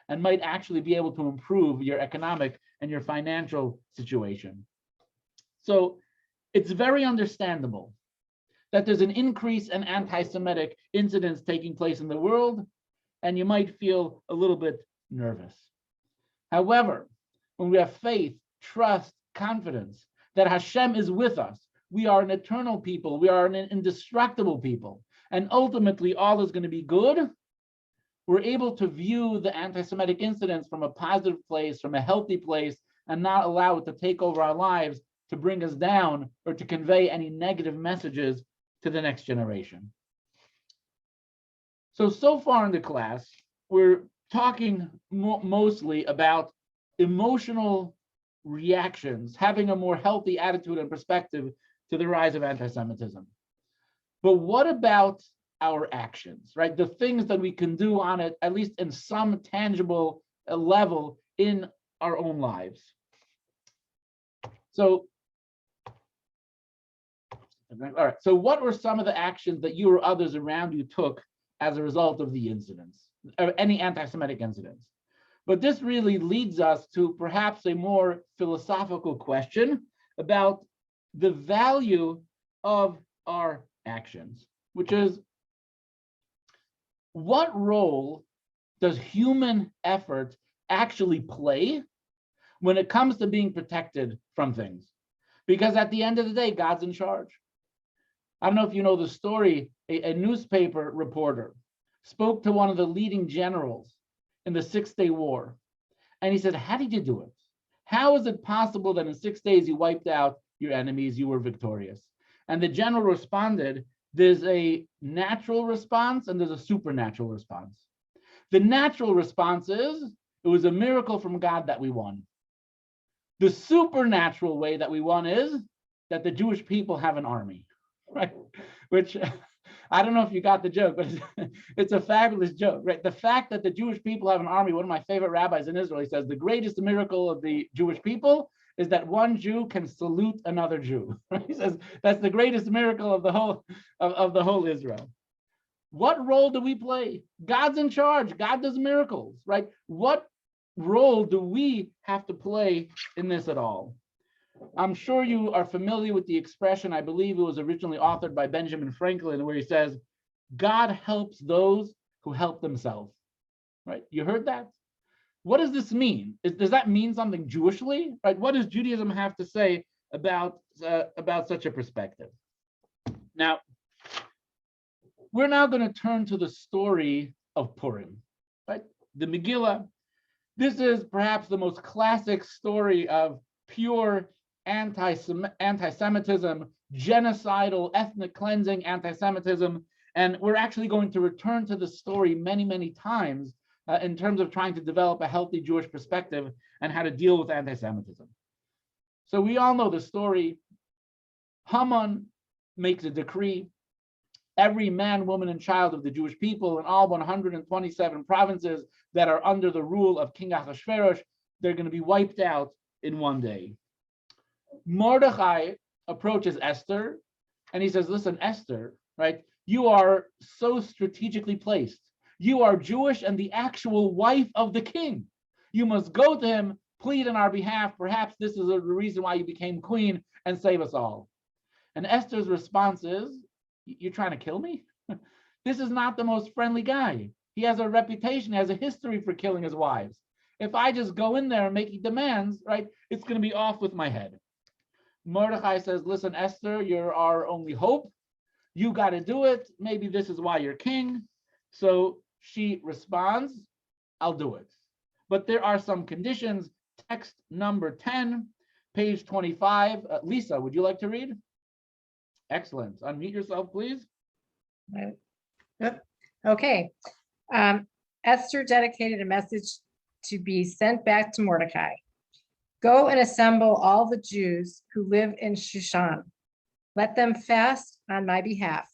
and might actually be able to improve your economic and your financial situation. So it's very understandable that there's an increase in anti-Semitic incidents taking place in the world, and you might feel a little bit nervous. However, when we have faith, trust, confidence that Hashem is with us, we are an eternal people, we are an indestructible people, and ultimately all is going to be good, we're able to view the anti-Semitic incidents from a positive place, from a healthy place, and not allow it to take over our lives, to bring us down, or to convey any negative messages to the next generation. So far in the class, we're talking mostly about emotional reactions, having a more healthy attitude and perspective to the rise of anti-Semitism. But what about our actions, right? The things that we can do on it, at least in some tangible level in our own lives. So, all right, so what were some of the actions that you or others around you took as a result of the incidents, or any anti-Semitic incidents? But this really leads us to perhaps a more philosophical question about the value of our actions, which is, what role does human effort actually play when it comes to being protected from things? Because at the end of the day, God's in charge. I don't know if you know the story, a newspaper reporter spoke to one of the leading generals in the 6-Day War. And he said, how did you do it? How is it possible that in 6 days you wiped out your enemies, you were victorious? And the general responded, there's a natural response and there's a supernatural response. The natural response is, it was a miracle from God that we won. The supernatural way that we won is that the Jewish people have an army, right? Which, I don't know if you got the joke, but it's a fabulous joke, right? The fact that the Jewish people have an army, one of my favorite rabbis in Israel, he says, the greatest miracle of the Jewish people is that one Jew can salute another Jew. Right? He says that's the greatest miracle of the whole Israel. What role do we play? God's in charge. God does miracles, right? What role do we have to play in this at all? I'm sure you are familiar with the expression, I believe it was originally authored by Benjamin Franklin, where he says, God helps those who help themselves, right? You heard that? What does this mean? Does that mean something Jewishly, right? What does Judaism have to say about such a perspective? Now, we're now going to turn to the story of Purim, right? The Megillah. This is perhaps the most classic story of pure anti-Semitism, genocidal, ethnic cleansing anti-Semitism. And we're actually going to return to the story many, many times in terms of trying to develop a healthy Jewish perspective and how to deal with anti-Semitism. So we all know the story. Haman makes a decree. Every man, woman, and child of the Jewish people in all 127 provinces that are under the rule of King Ahasuerus, they're going to be wiped out in one day. Mordechai approaches Esther and he says, listen, Esther, right? You are so strategically placed. You are Jewish and the actual wife of the king. You must go to him, plead on our behalf. Perhaps this is the reason why you became queen, and save us all. And Esther's response is, you're trying to kill me? This is not the most friendly guy. He has a reputation, he has a history for killing his wives. If I just go in there and making demands, right, it's going to be off with my head. Mordechai says, listen, Esther, you're our only hope. You got to do it. Maybe this is why you're king. So she responds, I'll do it. But there are some conditions. Text number 10, page 25. Lisa, would you like to read? Excellent. Unmute yourself, please. Yep. Okay. Esther dedicated a message to be sent back to Mordecai. Go and assemble all the Jews who live in Shushan. Let them fast on my behalf.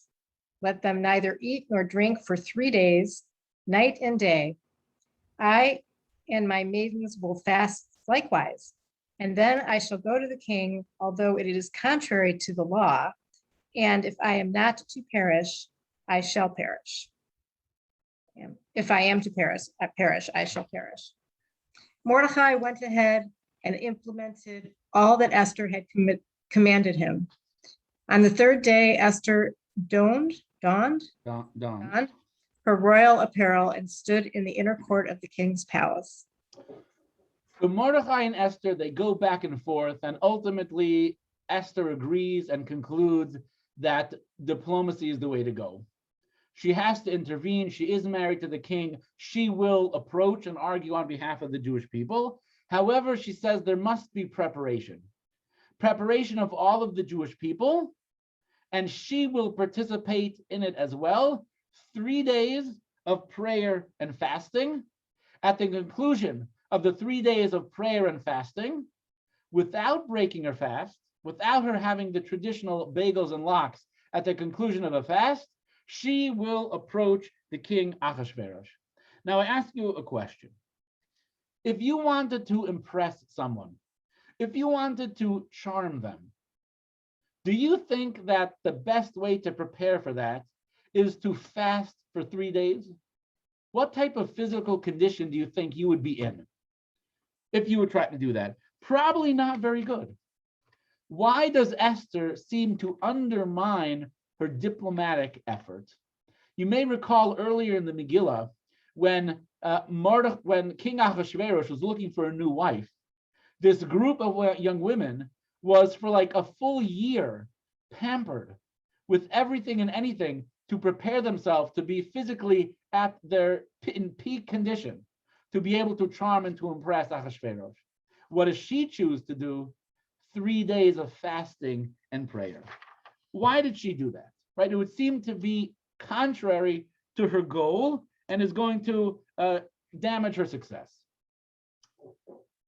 Let them neither eat nor drink for 3 days, night and day. I and my maidens will fast likewise. And then I shall go to the king, although it is contrary to the law. And if I am not to perish, I shall perish. If I am to perish, I shall perish. Mordecai went ahead and implemented all that Esther had commanded him. On the third day, Esther donned her royal apparel and stood in the inner court of the king's palace. So Mordechai and Esther, they go back and forth, and ultimately Esther agrees and concludes that diplomacy is the way to go. She has to intervene. She is married to the king. She will approach and argue on behalf of the Jewish people. However, she says there must be preparation of all of the Jewish people, and she will participate in it as well. 3 days of prayer and fasting. At the conclusion of the 3 days of prayer and fasting, without breaking her fast, without her having the traditional bagels and lox at the conclusion of a fast, she will approach the king Ahasuerus. Now I ask you a question. If you wanted to impress someone, if you wanted to charm them, do you think that the best way to prepare for that is to fast for 3 days? What type of physical condition do you think you would be in if you were trying to do that? Probably not very good. Why does Esther seem to undermine her diplomatic effort? You may recall earlier in the Megillah, when King Ahasuerus was looking for a new wife, this group of young women was for like a full year pampered with everything and anything to prepare themselves to be physically in peak condition, to be able to charm and to impress Ahasuerus. What does she choose to do? 3 days of fasting and prayer. Why did she do that? Right? It would seem to be contrary to her goal and is going to damage her success.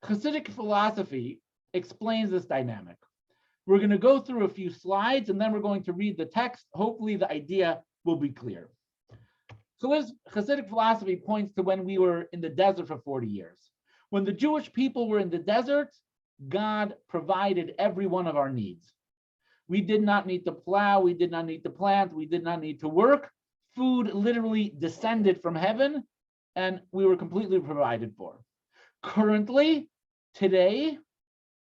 Hasidic philosophy explains this dynamic. We're going to go through a few slides and then we're going to read the text. Hopefully the idea will be clear. So Hasidic philosophy points to when we were in the desert for 40 years. When the Jewish people were in the desert, God provided every one of our needs. We did not need to plow, we did not need to plant, we did not need to work. Food literally descended from heaven and we were completely provided for. Currently, today,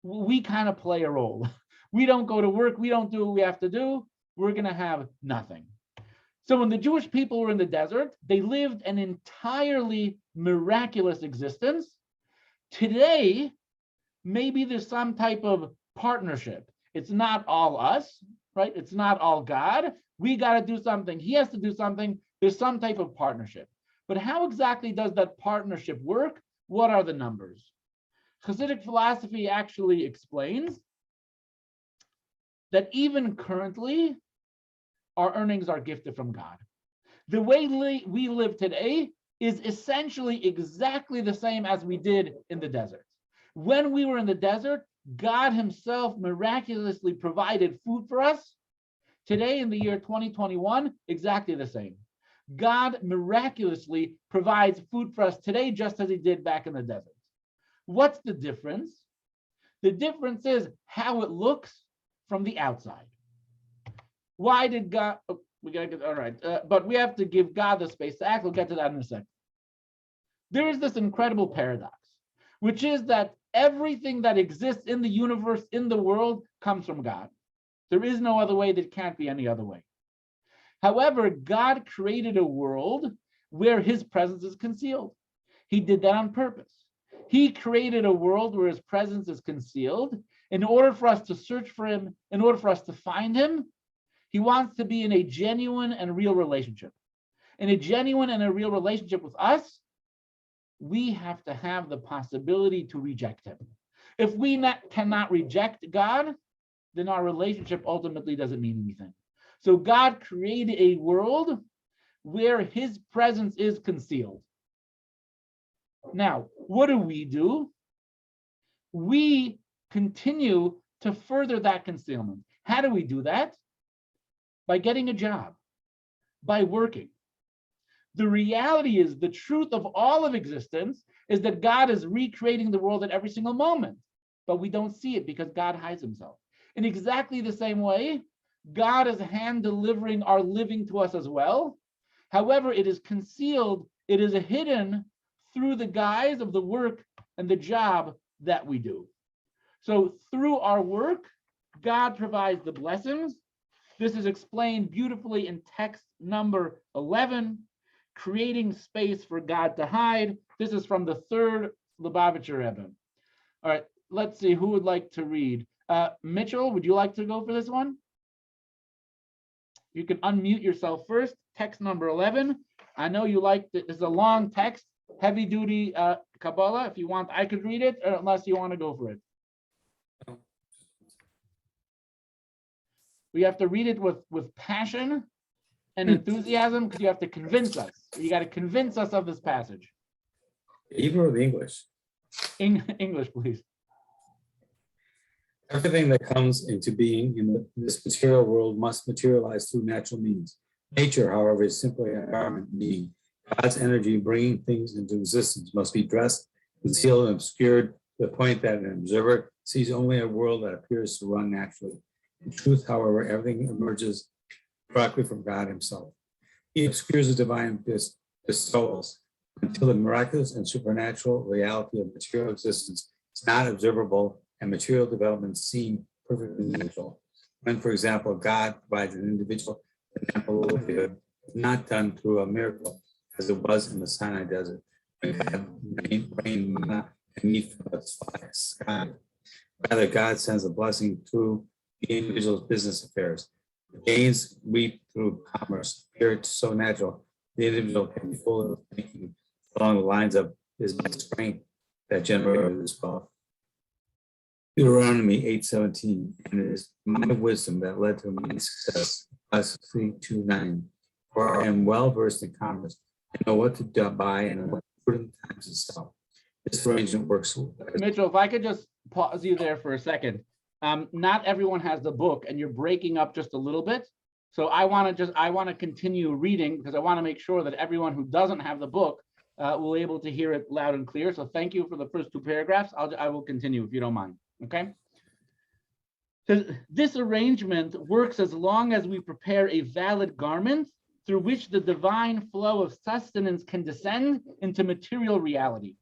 we kind of play a role. We don't go to work, we don't do what we have to do, we're going to have nothing. So when the Jewish people were in the desert, they lived an entirely miraculous existence. Today, maybe there's some type of partnership. It's not all us, right? It's not all God. We got to do something. He has to do something. There's some type of partnership. But how exactly does that partnership work? What are the numbers? Hasidic philosophy actually explains that even currently, our earnings are gifted from God. The way we live today is essentially exactly the same as we did in the desert. When we were in the desert, God himself miraculously provided food for us. Today, in the year 2021, exactly the same. God miraculously provides food for us today, just as he did back in the desert. What's the difference? The difference is how it looks from the outside. Why did God, we gotta get, all right, but we have to give God the space to act. We'll get to that in a second. There is this incredible paradox, which is that everything that exists in the universe, in the world, comes from God. There is no other way. That can't be any other way. However, God created a world where his presence is concealed. He did that on purpose. He created a world where his presence is concealed. In order for us to search for him, in order for us to find him, he wants to be in a genuine and real relationship. In a genuine and a real relationship with us, we have to have the possibility to reject him. If we cannot reject God, then our relationship ultimately doesn't mean anything. So God created a world where his presence is concealed. Now, what do? We continue to further that concealment. How do we do that? By getting a job, by working. The reality is, the truth of all of existence is that God is recreating the world at every single moment, but we don't see it because God hides himself. In exactly the same way, God is hand delivering our living to us as well. However, it is concealed, it is hidden through the guise of the work and the job that we do. So through our work, God provides the blessings. This is explained beautifully in text number 11, creating space for God to hide. This is from the third Lubavitcher Rebbe. All right, let's see who would like to read. Mitchell, would you like to go for this one? You can unmute yourself first. Text number 11. I know you like it. It's a long text, heavy duty Kabbalah. If you want, I could read it, or unless you want to go for it. We have to read it with passion and enthusiasm, because you have to convince us. You got to convince us of this passage. Hebrew or the English? English, please. Everything that comes into being in this material world must materialize through natural means. Nature, however, is simply an environment being. God's energy bringing things into existence must be dressed, concealed, and obscured to the point that an observer sees only a world that appears to run naturally. In truth, however, everything emerges directly from God himself. He obscures the divine bestowals until the miraculous and supernatural reality of material existence is not observable and material developments seem perfectly natural. When, for example, God provides an individual an ample livelihood, not done through a miracle, as it was in the Sinai desert, when God rained manna and meat from the sky. Rather, God sends a blessing through the individual's business affairs. The gains reaped through commerce appear so natural, the individual can be full of thinking along the lines of his strength that generated this wealth. Deuteronomy 8:17, and it is my wisdom that led to my success. 2:9. For I am well versed in commerce. I know what to buy and what prudent times to sell. This arrangement works. Mitchell, if I could just pause you there for a second. Not everyone has the book, and you're breaking up just a little bit. So I want to continue reading, because I want to make sure that everyone who doesn't have the book will be able to hear it loud and clear. So thank you for the first two paragraphs. I will continue if you don't mind. Okay. So this arrangement works as long as we prepare a valid garment through which the divine flow of sustenance can descend into material reality.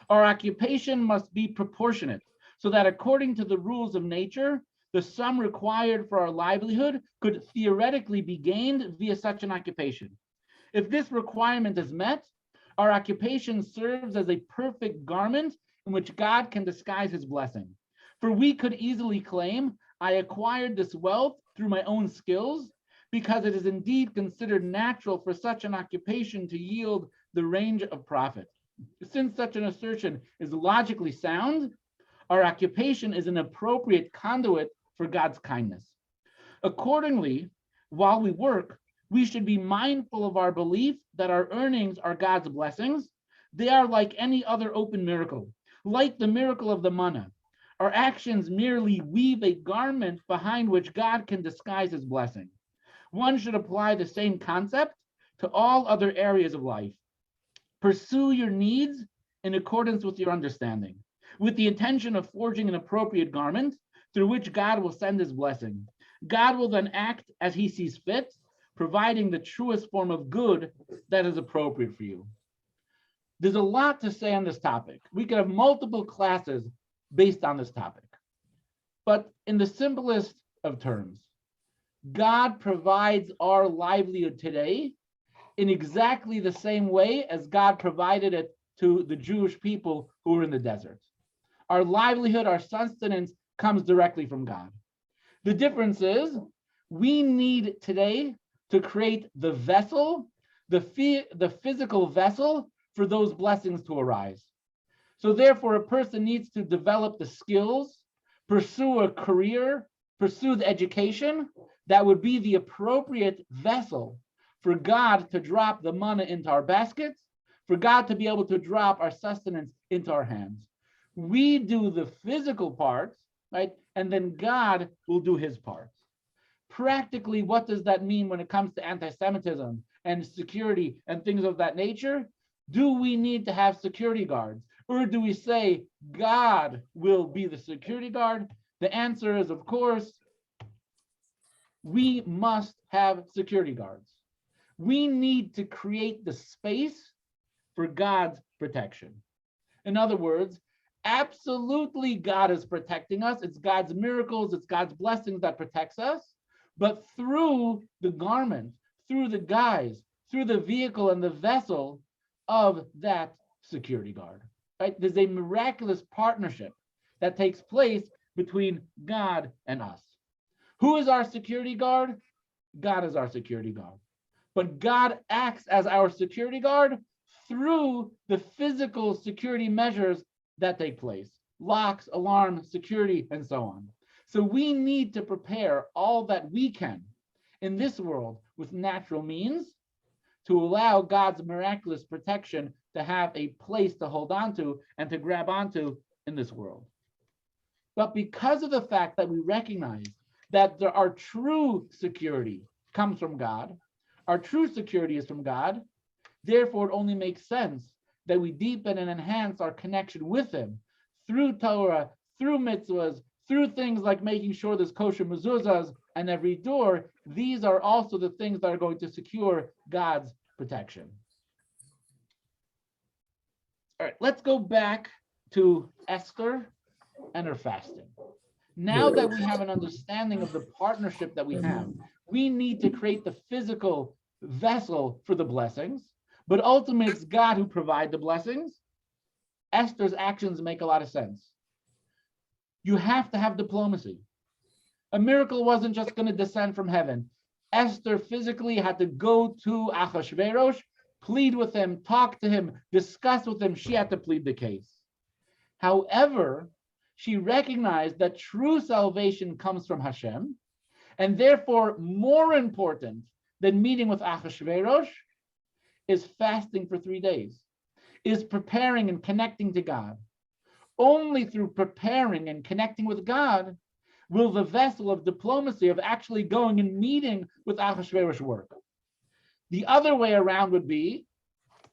Our occupation must be proportionate, so that according to the rules of nature, the sum required for our livelihood could theoretically be gained via such an occupation. If this requirement is met, our occupation serves as a perfect garment in which God can disguise his blessing. For we could easily claim, I acquired this wealth through my own skills, because it is indeed considered natural for such an occupation to yield the range of profit. Since such an assertion is logically sound, our occupation is an appropriate conduit for God's kindness. Accordingly, while we work, we should be mindful of our belief that our earnings are God's blessings. They are like any other open miracle, like the miracle of the manna. Our actions merely weave a garment behind which God can disguise his blessing. One should apply the same concept to all other areas of life. Pursue your needs in accordance with your understanding, with the intention of forging an appropriate garment through which God will send his blessing. God will then act as he sees fit, providing the truest form of good that is appropriate for you. There's a lot to say on this topic. We could have multiple classes based on this topic. But in the simplest of terms, God provides our livelihood today in exactly the same way as God provided it to the Jewish people who were in the desert. Our livelihood, our sustenance comes directly from God. The difference is we need today to create the vessel, the physical vessel for those blessings to arise. So therefore, a person needs to develop the skills, pursue a career, pursue the education that would be the appropriate vessel for God to drop the manna into our baskets, for God to be able to drop our sustenance into our hands. We do the physical parts, right? And then God will do his parts. Practically, what does that mean when it comes to anti-Semitism and security and things of that nature? Do we need to have security guards? Or do we say God will be the security guard? The answer is, of course, we must have security guards. We need to create the space for God's protection. In other words, absolutely God is protecting us. It's God's miracles, it's God's blessings that protects us. But through the garment, through the guise, through the vehicle and the vessel of that security guard, right? There's a miraculous partnership that takes place between God and us. Who is our security guard? God is our security guard. But God acts as our security guard through the physical security measures that take place, locks, alarms, security, and so on. So we need to prepare all that we can in this world with natural means to allow God's miraculous protection to have a place to hold on to and to grab onto in this world. But because of the fact that we recognize that our true security comes from God, our true security is from God, therefore it only makes sense that we deepen and enhance our connection with him through Torah, through mitzvahs, through things like making sure there's kosher mezuzahs and every door. These are also the things that are going to secure God's protection. All right, let's go back to Esther and her fasting. Now that we have an understanding of the partnership that we have, we need to create the physical vessel for the blessings, but ultimately it's God who provides the blessings. Esther's actions make a lot of sense. You have to have diplomacy. A miracle wasn't just going to descend from heaven. Esther physically had to go to Achashverosh, plead with him, talk to him, discuss with him. She had to plead the case. However, she recognized that true salvation comes from Hashem, and therefore more important than meeting with Achashverosh is fasting for 3 days, is preparing and connecting to God. Only through preparing and connecting with God will the vessel of diplomacy of actually going and meeting with Achashverosh work. The other way around would be,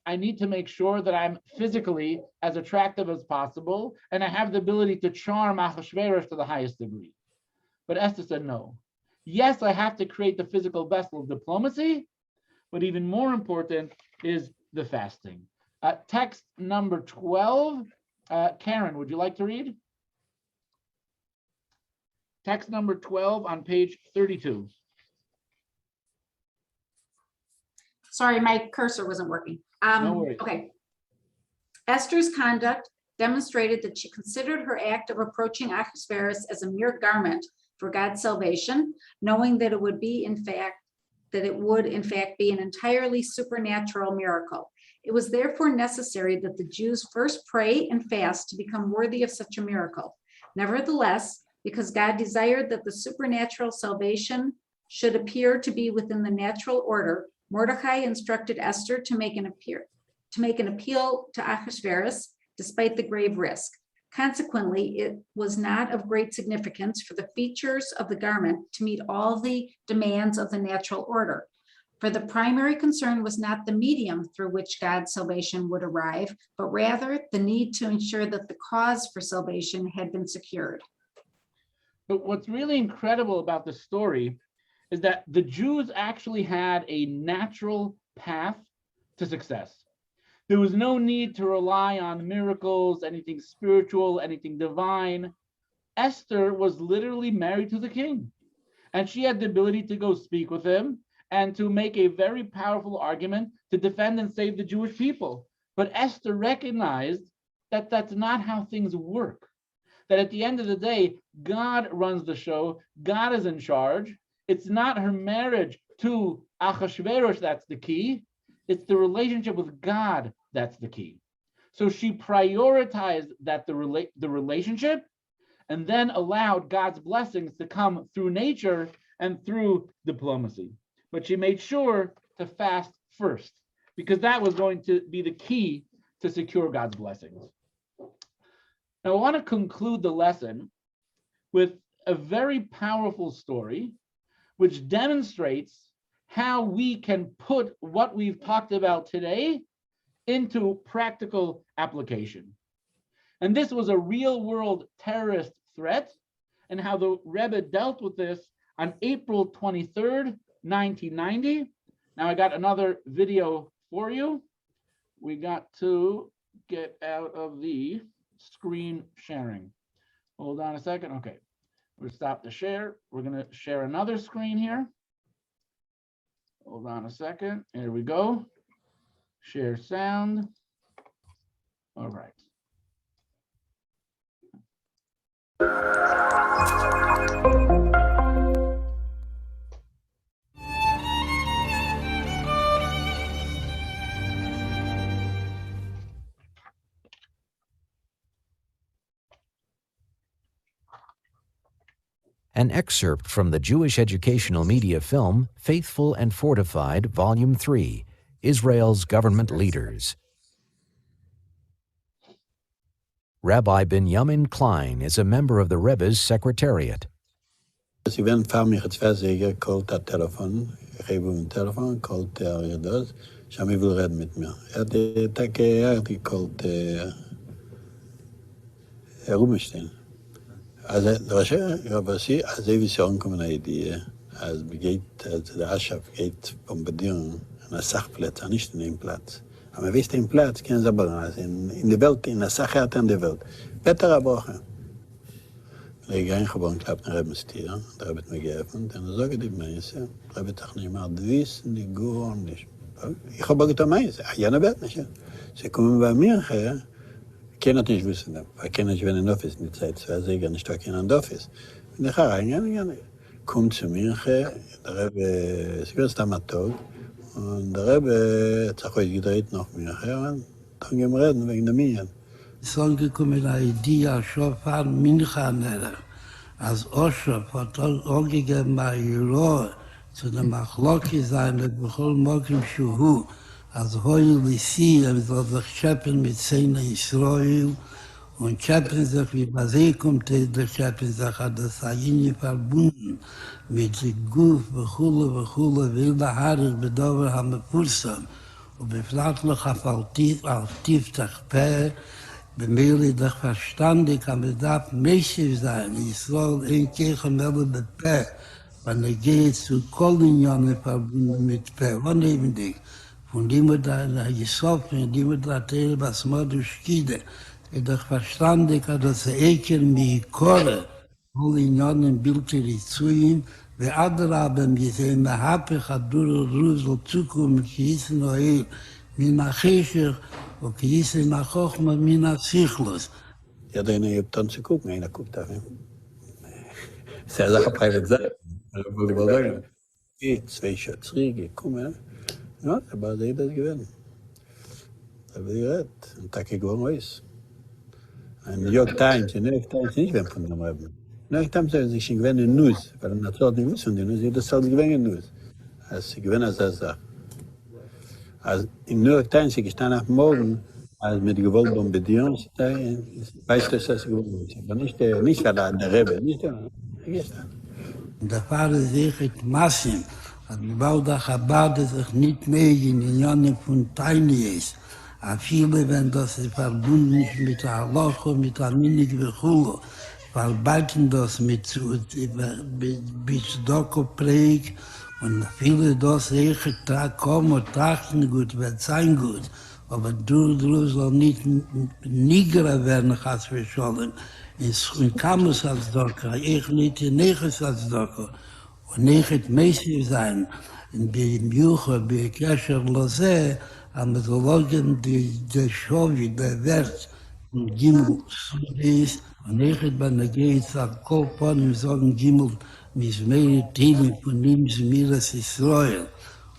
I need to make sure that I'm physically as attractive as possible and I have the ability to charm Achashverosh to the highest degree. But Esther said no. Yes, I have to create the physical vessel of diplomacy, but even more important is the fasting. Text number 12. Karen, would you like to read? Text number 12 on page 32. Sorry, my cursor wasn't working. No worries. Okay. Esther's conduct demonstrated that she considered her act of approaching Ahasuerus as a mere garment for God's salvation, knowing that it would in fact be an entirely supernatural miracle. It was therefore necessary that the Jews first pray and fast to become worthy of such a miracle. Nevertheless, because God desired that the supernatural salvation should appear to be within the natural order, Mordecai instructed Esther to make an appeal to Ahasuerus, despite the grave risk. Consequently, it was not of great significance for the features of the garment to meet all the demands of the natural order. For the primary concern was not the medium through which God's salvation would arrive, but rather the need to ensure that the cause for salvation had been secured. But what's really incredible about this story is that the Jews actually had a natural path to success. There was no need to rely on miracles, anything spiritual, anything divine. Esther was literally married to the king, and she had the ability to go speak with him and to make a very powerful argument to defend and save the Jewish people. But Esther recognized that that's not how things work. That at the end of the day, God runs the show, God is in charge. It's not her marriage to Achashverosh that's the key. It's the relationship with God that's the key. So she prioritized that the relationship, and then allowed God's blessings to come through nature and through diplomacy. But she made sure to fast first, because that was going to be the key to secure God's blessings. Now, I want to conclude the lesson with a very powerful story, which demonstrates how we can put what we've talked about today into practical application. And this was a real-world terrorist threat, and how the Rebbe dealt with this on April 23rd, 1990. Now I got another video for you. We got to get out of the screen sharing. Hold on a second. Okay, we'll stop the share. We're going to share another screen here. Hold on a second. Here we go. Share sound. All right. An excerpt from the Jewish educational media film Faithful and Fortified, Volume 3, Israel's Government Leaders. Rabbi Benjamin Klein is a member of the Rebbe's Secretariat. Dus ik ben van mij het zeggen, kalt dat telefoon, geef hem een telefoon, kalt hij dat, Shami wil redden met me. Het kalt Rubinstein. אז רבשי, אז זה ויסיון כל מיני idee, אז בגית, der Aschaf geht bombardieren, in der Sachplatz, nicht in dem Platz. Aber wisst ihr, im Platz können sie aber, also in der Welt, in der Sache hat in der Welt. Better Woche. Ich gehe gewoon klappt naar Rebbe Stier, der Rebbe hat mir geöffnet, und dann sage ich die Menschen, der Rebbe hat nicht mehr, du wissen nicht, gar nicht. Ich habe gesagt, Menschen, ja, ne wird nicht. Sie kommen bei mir her, ich kann natürlich wissen, weil ich kann nicht, wenn ein Office nicht Zeit, zwei Säger nicht, da kann ein Office. Und ich rein, kommt zu mir her, der Rebbe, es wird am Tag, und der Rebbe hat sich heute gedreht noch mir her, und dann gehen wir reden wegen der Mien. Es ist gekommen eine Idee, schon von Mincha, als Oshof hat auch gegeben, ein zu der Machloki sein, mit Bechol Mokim Shuhu, als Hoyel Lissi, soll sich schäppen mit Zähne Israel, und schäppen sich, wie bei See kommt, der schäppen sich, hat das Ayini verbunden, mit Guf, Bechule, wilde Haare, Bedover, haben Pursam, und beflatlich auf Tiftach Pär, במילא דרך verstandig, aber darf mächtig sein. Ich soll ein Kirchen melden mit Pär, wenn geht zu Kolonien verbunden mit Pär. Und eben dich, von dem wir da gesoffen, von dem wir da teilen, was man durchgeht. Doch verstandig, dass Eker mit Kore, Kolonien Bildschirm zu ihm, wie andere haben gesehen, mehr Happig hat durch Rüssel zukommen, gießen Oil, mit Nachischer, und gießen nach Hochmann, mit Nachsichlos. Ja, da gibt dann zu gucken, einer guckt da. Sehr Sache private sein. Wollte ich mal sagen. Geht, zwei Schätze, gekommen. Ja, aber sie das gewinnen. Da wird gerät. Und da geht es raus. Ein New York Times nicht wenn von dem Reben. New York Times sagen sich, ich gewinne News, weil man natürlich nicht wissen, die News, das soll gewinne News. Also ich gewinne als das Sache. Also in New York Times, ich stand am Morgen, als mit Gewalt bombardieren, weißt du, dass das geworden ist. Aber nicht der Rebbe, nicht der gestern. Der Pfarrer sagt, Massim, hat gebaut der Chabad, sich nicht mehr in den Jahren von Tinies. Aber viele, wenn das verbunden ist mit der Halacha, mit der Minig Bechulu, verarbeiten das mit Doko-Präg, und viele das echt kommen, trachten gut, wird sein gut. Aber du soll nicht nigerer werden, als wir schon. In Kamus als Docker, ich nicht in Neges als Docker. Und nicht mäßig sein. במיוחד בקשר לזה, המתולוגים דשווי, דוורט, גימל סודיס, ונכת בנגייץ, על כל פנים זוגן גימל, מזמרי תהילים פונים זמירס ישראל,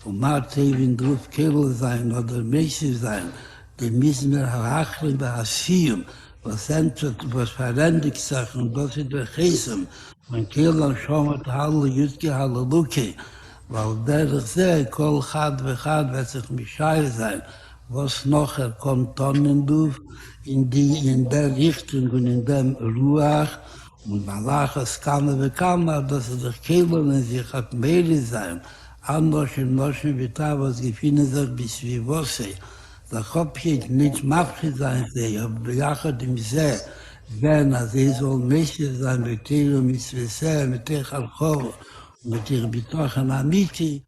ומה תהילים דרוף קלו זין, oder Messi sein, die müssen wir herachten bei Asien, was verendigt sich, und das ist der Chesem, und Kehler schon mit Halle, Jutke, Halleluke, weil der sehr, kol Chad vechad, wird sich Mischai sein, was nachher kommt dann in der Richtung und in dem Ruach, und Malachas kann dass der Kehler in sich hat Meere sein, anders im Noschen Vita, was gefunden sich bis wie Wosse. Da hab ich nicht machig sein, aber jachad im See, wenn sie soll Messi sein, mit ihr mit Svese, mit ihr Chalchor, mit ihr Bitochen Amiti.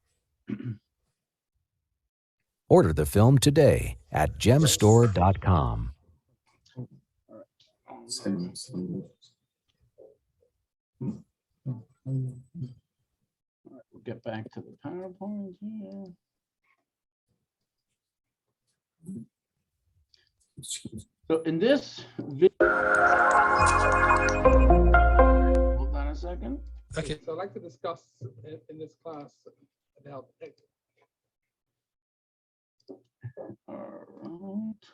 Order the film today at gemstore.com. We'll get back to the PowerPoint here. So in this video, hold on a second. Okay. So I'd like to discuss in this class about All right.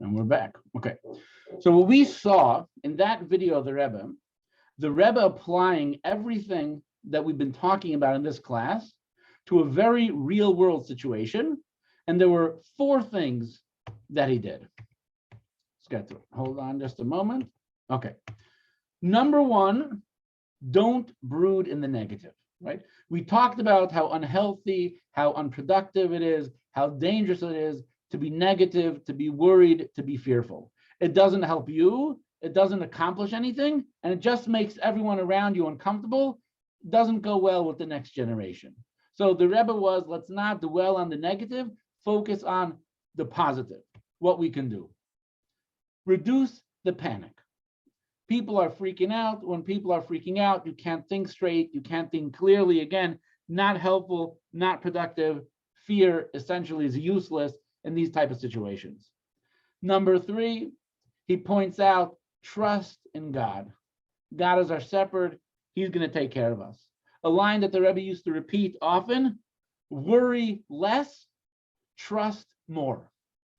And we're back. Okay. So what we saw in that video of the Rebbe applying everything that we've been talking about in this class to a very real world situation. And there were 4 things that he did. Let's get to it. Hold on just a moment. Okay. Number 1, don't brood in the negative, right? We talked about how unhealthy, how unproductive it is, how dangerous it is to be negative, to be worried, to be fearful. It doesn't help you. It doesn't accomplish anything. And it just makes everyone around you uncomfortable. Doesn't go well with the next generation. So the Rebbe was, let's not dwell on the negative, focus on the positive, what we can do. Reduce the panic. People are freaking out. When people are freaking out, you can't think straight, you can't think clearly. Again, not helpful, not productive. Fear essentially is useless in these type of situations. Number 3, he points out, trust in God. God is our shepherd. He's going to take care of us. A line that the Rebbe used to repeat often: worry less, trust more.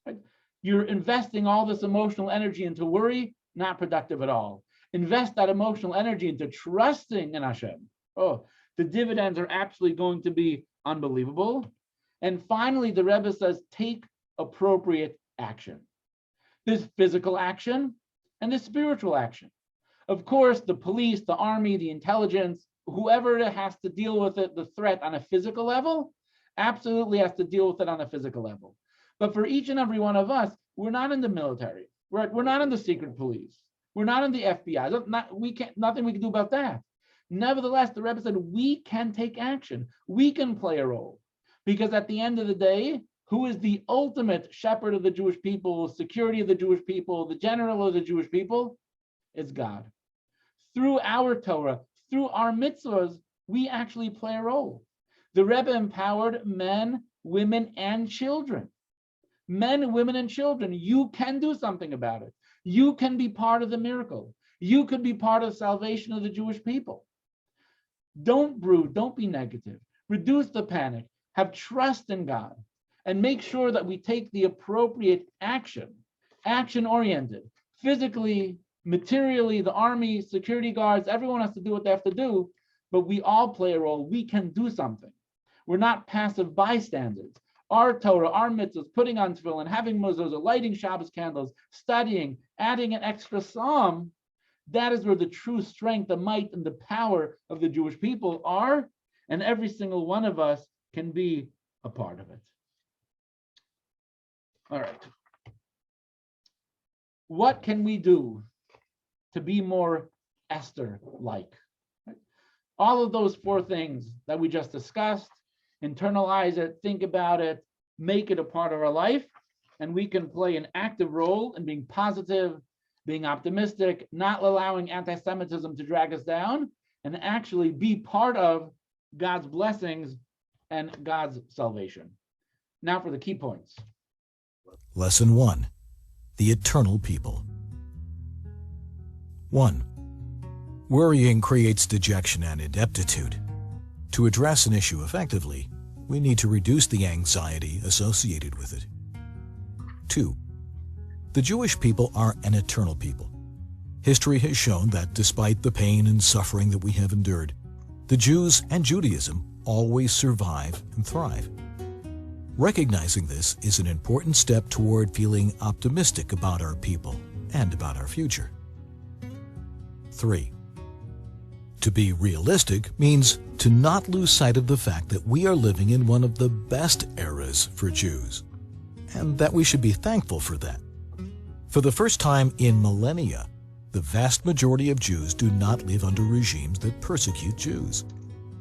Right? You're investing all this emotional energy into worry, not productive at all. Invest that emotional energy into trusting in Hashem. Oh, the dividends are actually going to be unbelievable. And finally, the Rebbe says, take appropriate action. There's physical action and there's spiritual action. Of course, the police, the army, the intelligence, whoever has to deal with it, the threat on a physical level, absolutely has to deal with it on a physical level. But for each and every one of us, we're not in the military. We're not in the secret police. We're not in the FBI. Nothing we can do about that. Nevertheless, the Rebbe said we can take action. We can play a role. Because at the end of the day, who is the ultimate shepherd of the Jewish people, security of the Jewish people, the general of the Jewish people? It's God. Through our Torah, through our mitzvahs, we actually play a role. The Rebbe empowered men, women, and children. Men, women, and children, you can do something about it. You can be part of the miracle. You could be part of the salvation of the Jewish people. Don't brood, don't be negative. Reduce the panic, have trust in God, and make sure that we take the appropriate action, action-oriented, physically, materially, the army, security guards, everyone has to do what they have to do, but we all play a role. We can do something. We're not passive bystanders. Our Torah, our mitzvahs, putting on tefillin, having mezuzah, lighting Shabbos candles, studying, adding an extra psalm, that is where the true strength, the might, and the power of the Jewish people are, and every single one of us can be a part of it. All right. What can we do to be more Esther-like? Right? All of those 4 things that we just discussed, internalize it, think about it, make it a part of our life, and we can play an active role in being positive being optimistic, not allowing anti-Semitism to drag us down, and actually be part of God's blessings and God's salvation. Now for the key points. Lesson 1. The Eternal People. 1. Worrying creates dejection and ineptitude. To address an issue effectively, we need to reduce the anxiety associated with it. 2. The Jewish people are an eternal people. History has shown that despite the pain and suffering that we have endured, the Jews and Judaism always survive and thrive. Recognizing this is an important step toward feeling optimistic about our people and about our future. 3. To be realistic means to not lose sight of the fact that we are living in one of the best eras for Jews, and that we should be thankful for that. For the first time in millennia, the vast majority of Jews do not live under regimes that persecute Jews.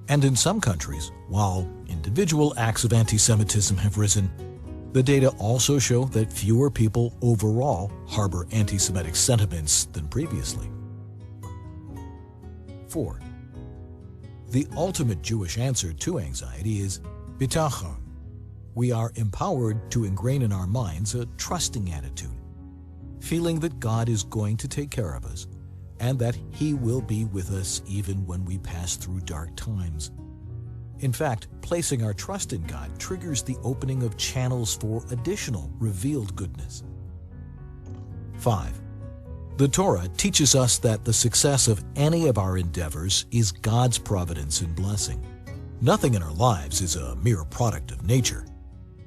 And in some countries, while individual acts of anti-Semitism have risen, the data also show that fewer people overall harbor anti-Semitic sentiments than previously. 4. The ultimate Jewish answer to anxiety is bitachon. We are empowered to ingrain in our minds a trusting attitude, feeling that God is going to take care of us and that He will be with us even when we pass through dark times. In fact, placing our trust in God triggers the opening of channels for additional revealed goodness. 5. The Torah teaches us that the success of any of our endeavors is God's providence and blessing. Nothing in our lives is a mere product of nature.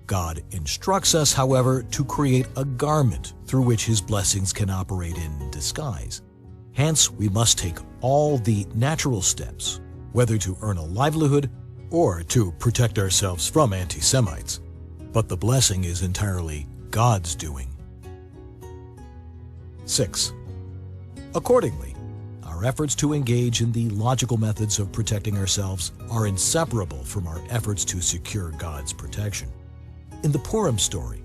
God instructs us, however, to create a garment through which His blessings can operate in disguise. Hence, we must take all the natural steps, whether to earn a livelihood or to protect ourselves from anti-Semites. But the blessing is entirely God's doing. 6. Accordingly, our efforts to engage in the logical methods of protecting ourselves are inseparable from our efforts to secure God's protection. In the Purim story,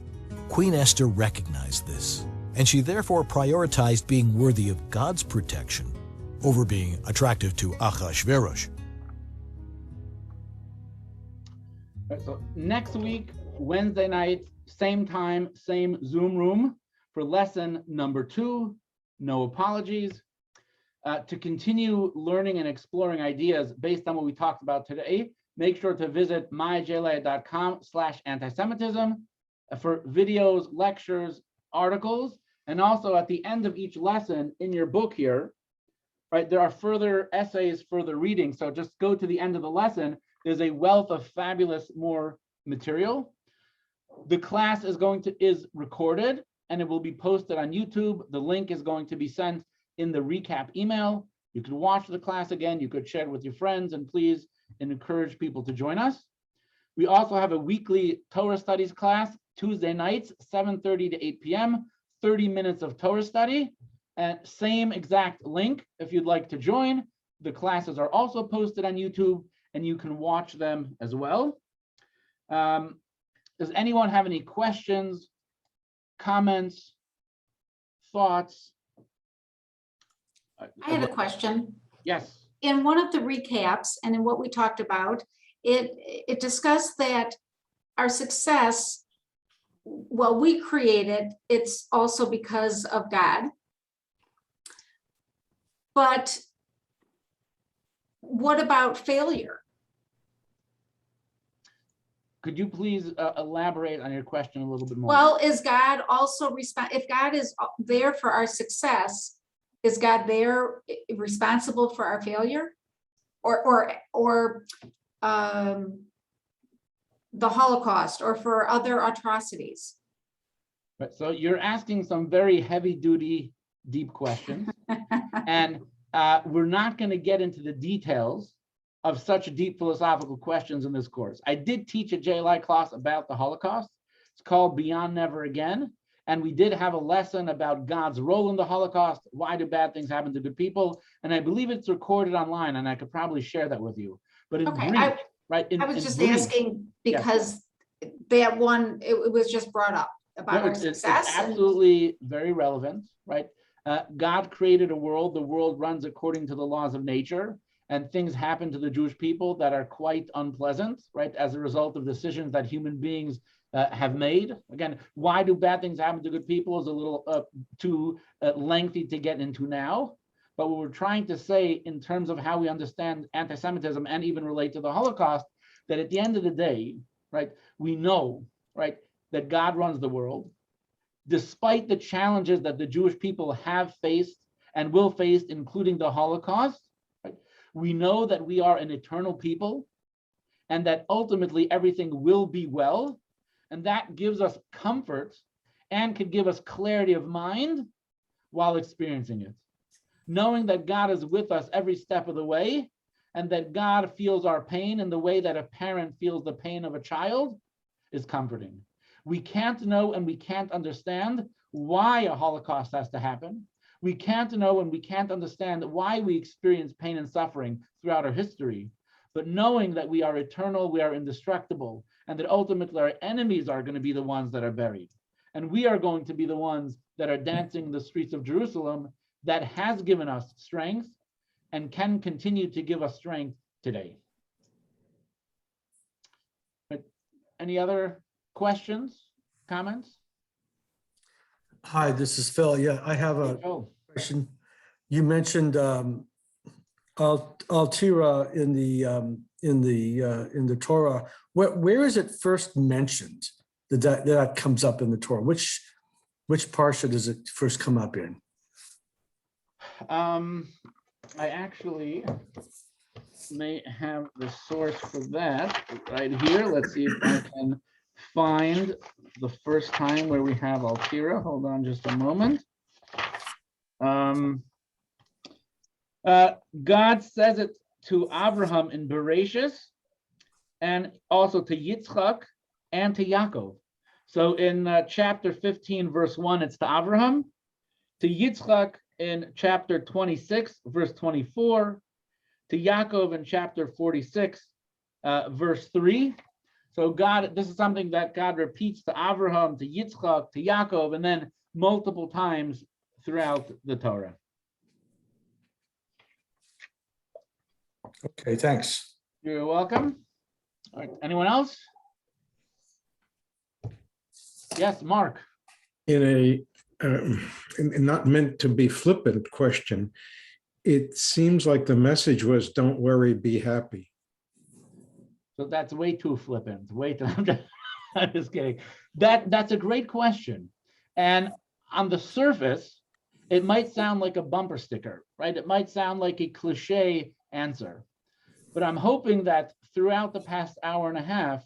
Queen Esther recognized this, and she therefore prioritized being worthy of God's protection over being attractive to Achashverosh. So next week, Wednesday night, same time, same Zoom room for lesson number 2, no apologies. To continue learning and exploring ideas based on what we talked about today, make sure to visit myjlea.com/antisemitism for videos, lectures, articles, and also at the end of each lesson in your book here, right, there are further essays, further reading. So just go to the end of the lesson. There's a wealth of fabulous more material. The class is recorded and it will be posted on YouTube. The link is going to be sent in the recap email. You can watch the class again. You could share it with your friends, and please encourage people to join us. We also have a weekly Torah studies class, Tuesday nights, 7:30 to 8 p.m., 30 minutes of Torah study, and same exact link if you'd like to join. The classes are also posted on YouTube, and you can watch them as well. Does anyone have any questions, comments, thoughts? I have a question. Yes. In one of the recaps and in what we talked about, it discussed that our success, well, we created, it's also because of God. But what about failure? Could you please elaborate on your question a little bit more? Well, is God also if God is there for our success, is God there responsible for our failure, or the Holocaust, or for other atrocities? Right, so you're asking some very heavy-duty, deep questions, and we're not going to get into the details of such deep philosophical questions in this course. I did teach a JLI class about the Holocaust. It's called Beyond Never Again. And we did have a lesson about God's role in the Holocaust. Why do bad things happen to good people? And I believe it's recorded online, and I could probably share that with you. But in Okay, brief, right? I was just brief, asking because that one, it was just brought up about our it's success. absolutely very relevant, right? God created a world. The world runs according to the laws of nature, and things happen to the Jewish people that are quite unpleasant, right, as a result of decisions that human beings have made. Again, why do bad things happen to good people is a little too lengthy to get into now. But what we're trying to say in terms of how we understand anti-Semitism and even relate to the Holocaust, that at the end of the day, right, we know, right, that God runs the world. Despite the challenges that the Jewish people have faced and will face, including the Holocaust, right, we know that we are an eternal people and that ultimately everything will be well. And that gives us comfort and can give us clarity of mind while experiencing it. Knowing that God is with us every step of the way and that God feels our pain in the way that a parent feels the pain of a child is comforting. We can't know and we can't understand why a Holocaust has to happen. We can't know and we can't understand why we experience pain and suffering throughout our history. But knowing that we are eternal, we are indestructible, and that ultimately our enemies are going to be the ones that are buried. And we are going to be the ones that are dancing the streets of Jerusalem, that has given us strength and can continue to give us strength today. But any other questions, comments? Hi, this is Phil. Yeah, I have a question. You mentioned Altira in the Torah. Where is it first mentioned that comes up in the Torah? Which parsha does it first come up in? I actually may have the source for that right here. Let's see if I can find the first time where we have Altira. Hold on just a moment. God says it to Abraham in Bereshis, and also to Yitzchak and to Yaakov. So in chapter 15, verse 1, it's to Abraham, to Yitzchak in chapter 26, verse 24, to Yaakov in chapter 46, verse 3. So God, this is something that God repeats to Abraham, to Yitzchak, to Yaakov, and then multiple times throughout the Torah. Okay, thanks. You're welcome. All right, anyone else? Yes, Mark. In a not meant to be flippant question, it seems like the message was, don't worry, be happy. So that's way too flippant. Way too, I'm just kidding. That's a great question. And on the surface, it might sound like a bumper sticker, right? It might sound like a cliche answer. But I'm hoping that throughout the past hour and a half,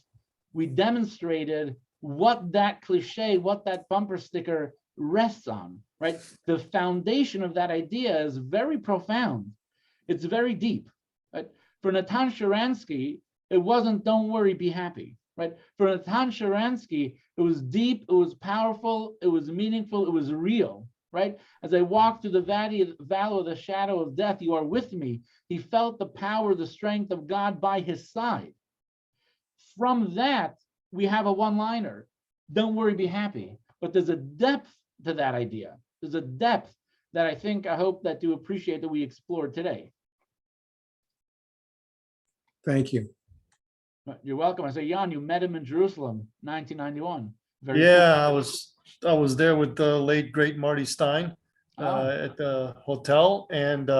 we demonstrated what that cliche, what that bumper sticker rests on, right? The foundation of that idea is very profound. It's very deep. Right? For Natan Sharansky, it wasn't don't worry, be happy, right? For Natan Sharansky, it was deep, it was powerful, it was meaningful, it was real, right? As I walked through the valley of the shadow of death, you are with me. He felt the power, the strength of God by his side. From that, we have a one-liner, don't worry, be happy. But there's a depth to that idea. There's a depth that I hope that you appreciate that we explored today. Thank you. You're welcome. I say, Jan, you met him in Jerusalem, 1991. Very Yeah, cool. I was there with the late great Marty Stein at the hotel, and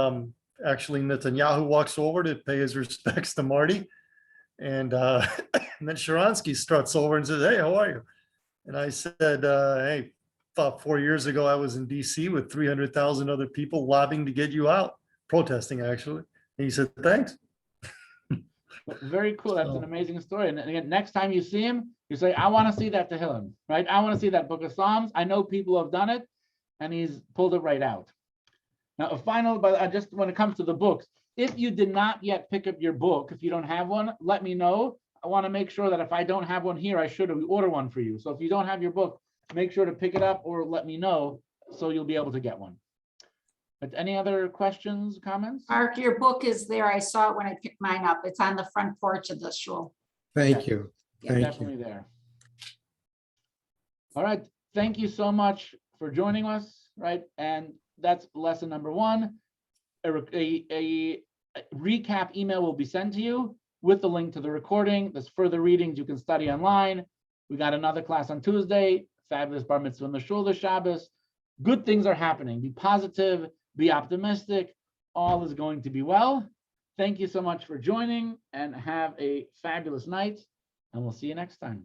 actually Netanyahu walks over to pay his respects to Marty, and then Sharansky struts over and says, "Hey, how are you?" And I said, "Hey, about 4 years ago, I was in DC with 300,000 other people lobbying to get you out, protesting actually." And he said, "Thanks." Very cool. That's an amazing story. And again, next time you see him, you say, I want to see that Tehillim, right? I want to see that book of Psalms. I know people have done it, and he's pulled it right out. Now, a final, but just when it comes to the books, if you did not yet pick up your book, if you don't have one, let me know. I want to make sure that if I don't have one here, I should order one for you. So if you don't have your book, make sure to pick it up or let me know so you'll be able to get one. But any other questions, comments? Mark, your book is there. I saw it when I picked mine up. It's on the front porch of the shul. Thank you. Thank Definitely there. All right. Thank you so much for joining us, right? And that's lesson number 1. A recap email will be sent to you with the link to the recording. There's further readings you can study online. We got another class on Tuesday, fabulous bar mitzvah on the shul Shabbos. Good things are happening. Be positive, be optimistic. All is going to be well. Thank you so much for joining, and have a fabulous night, and we'll see you next time.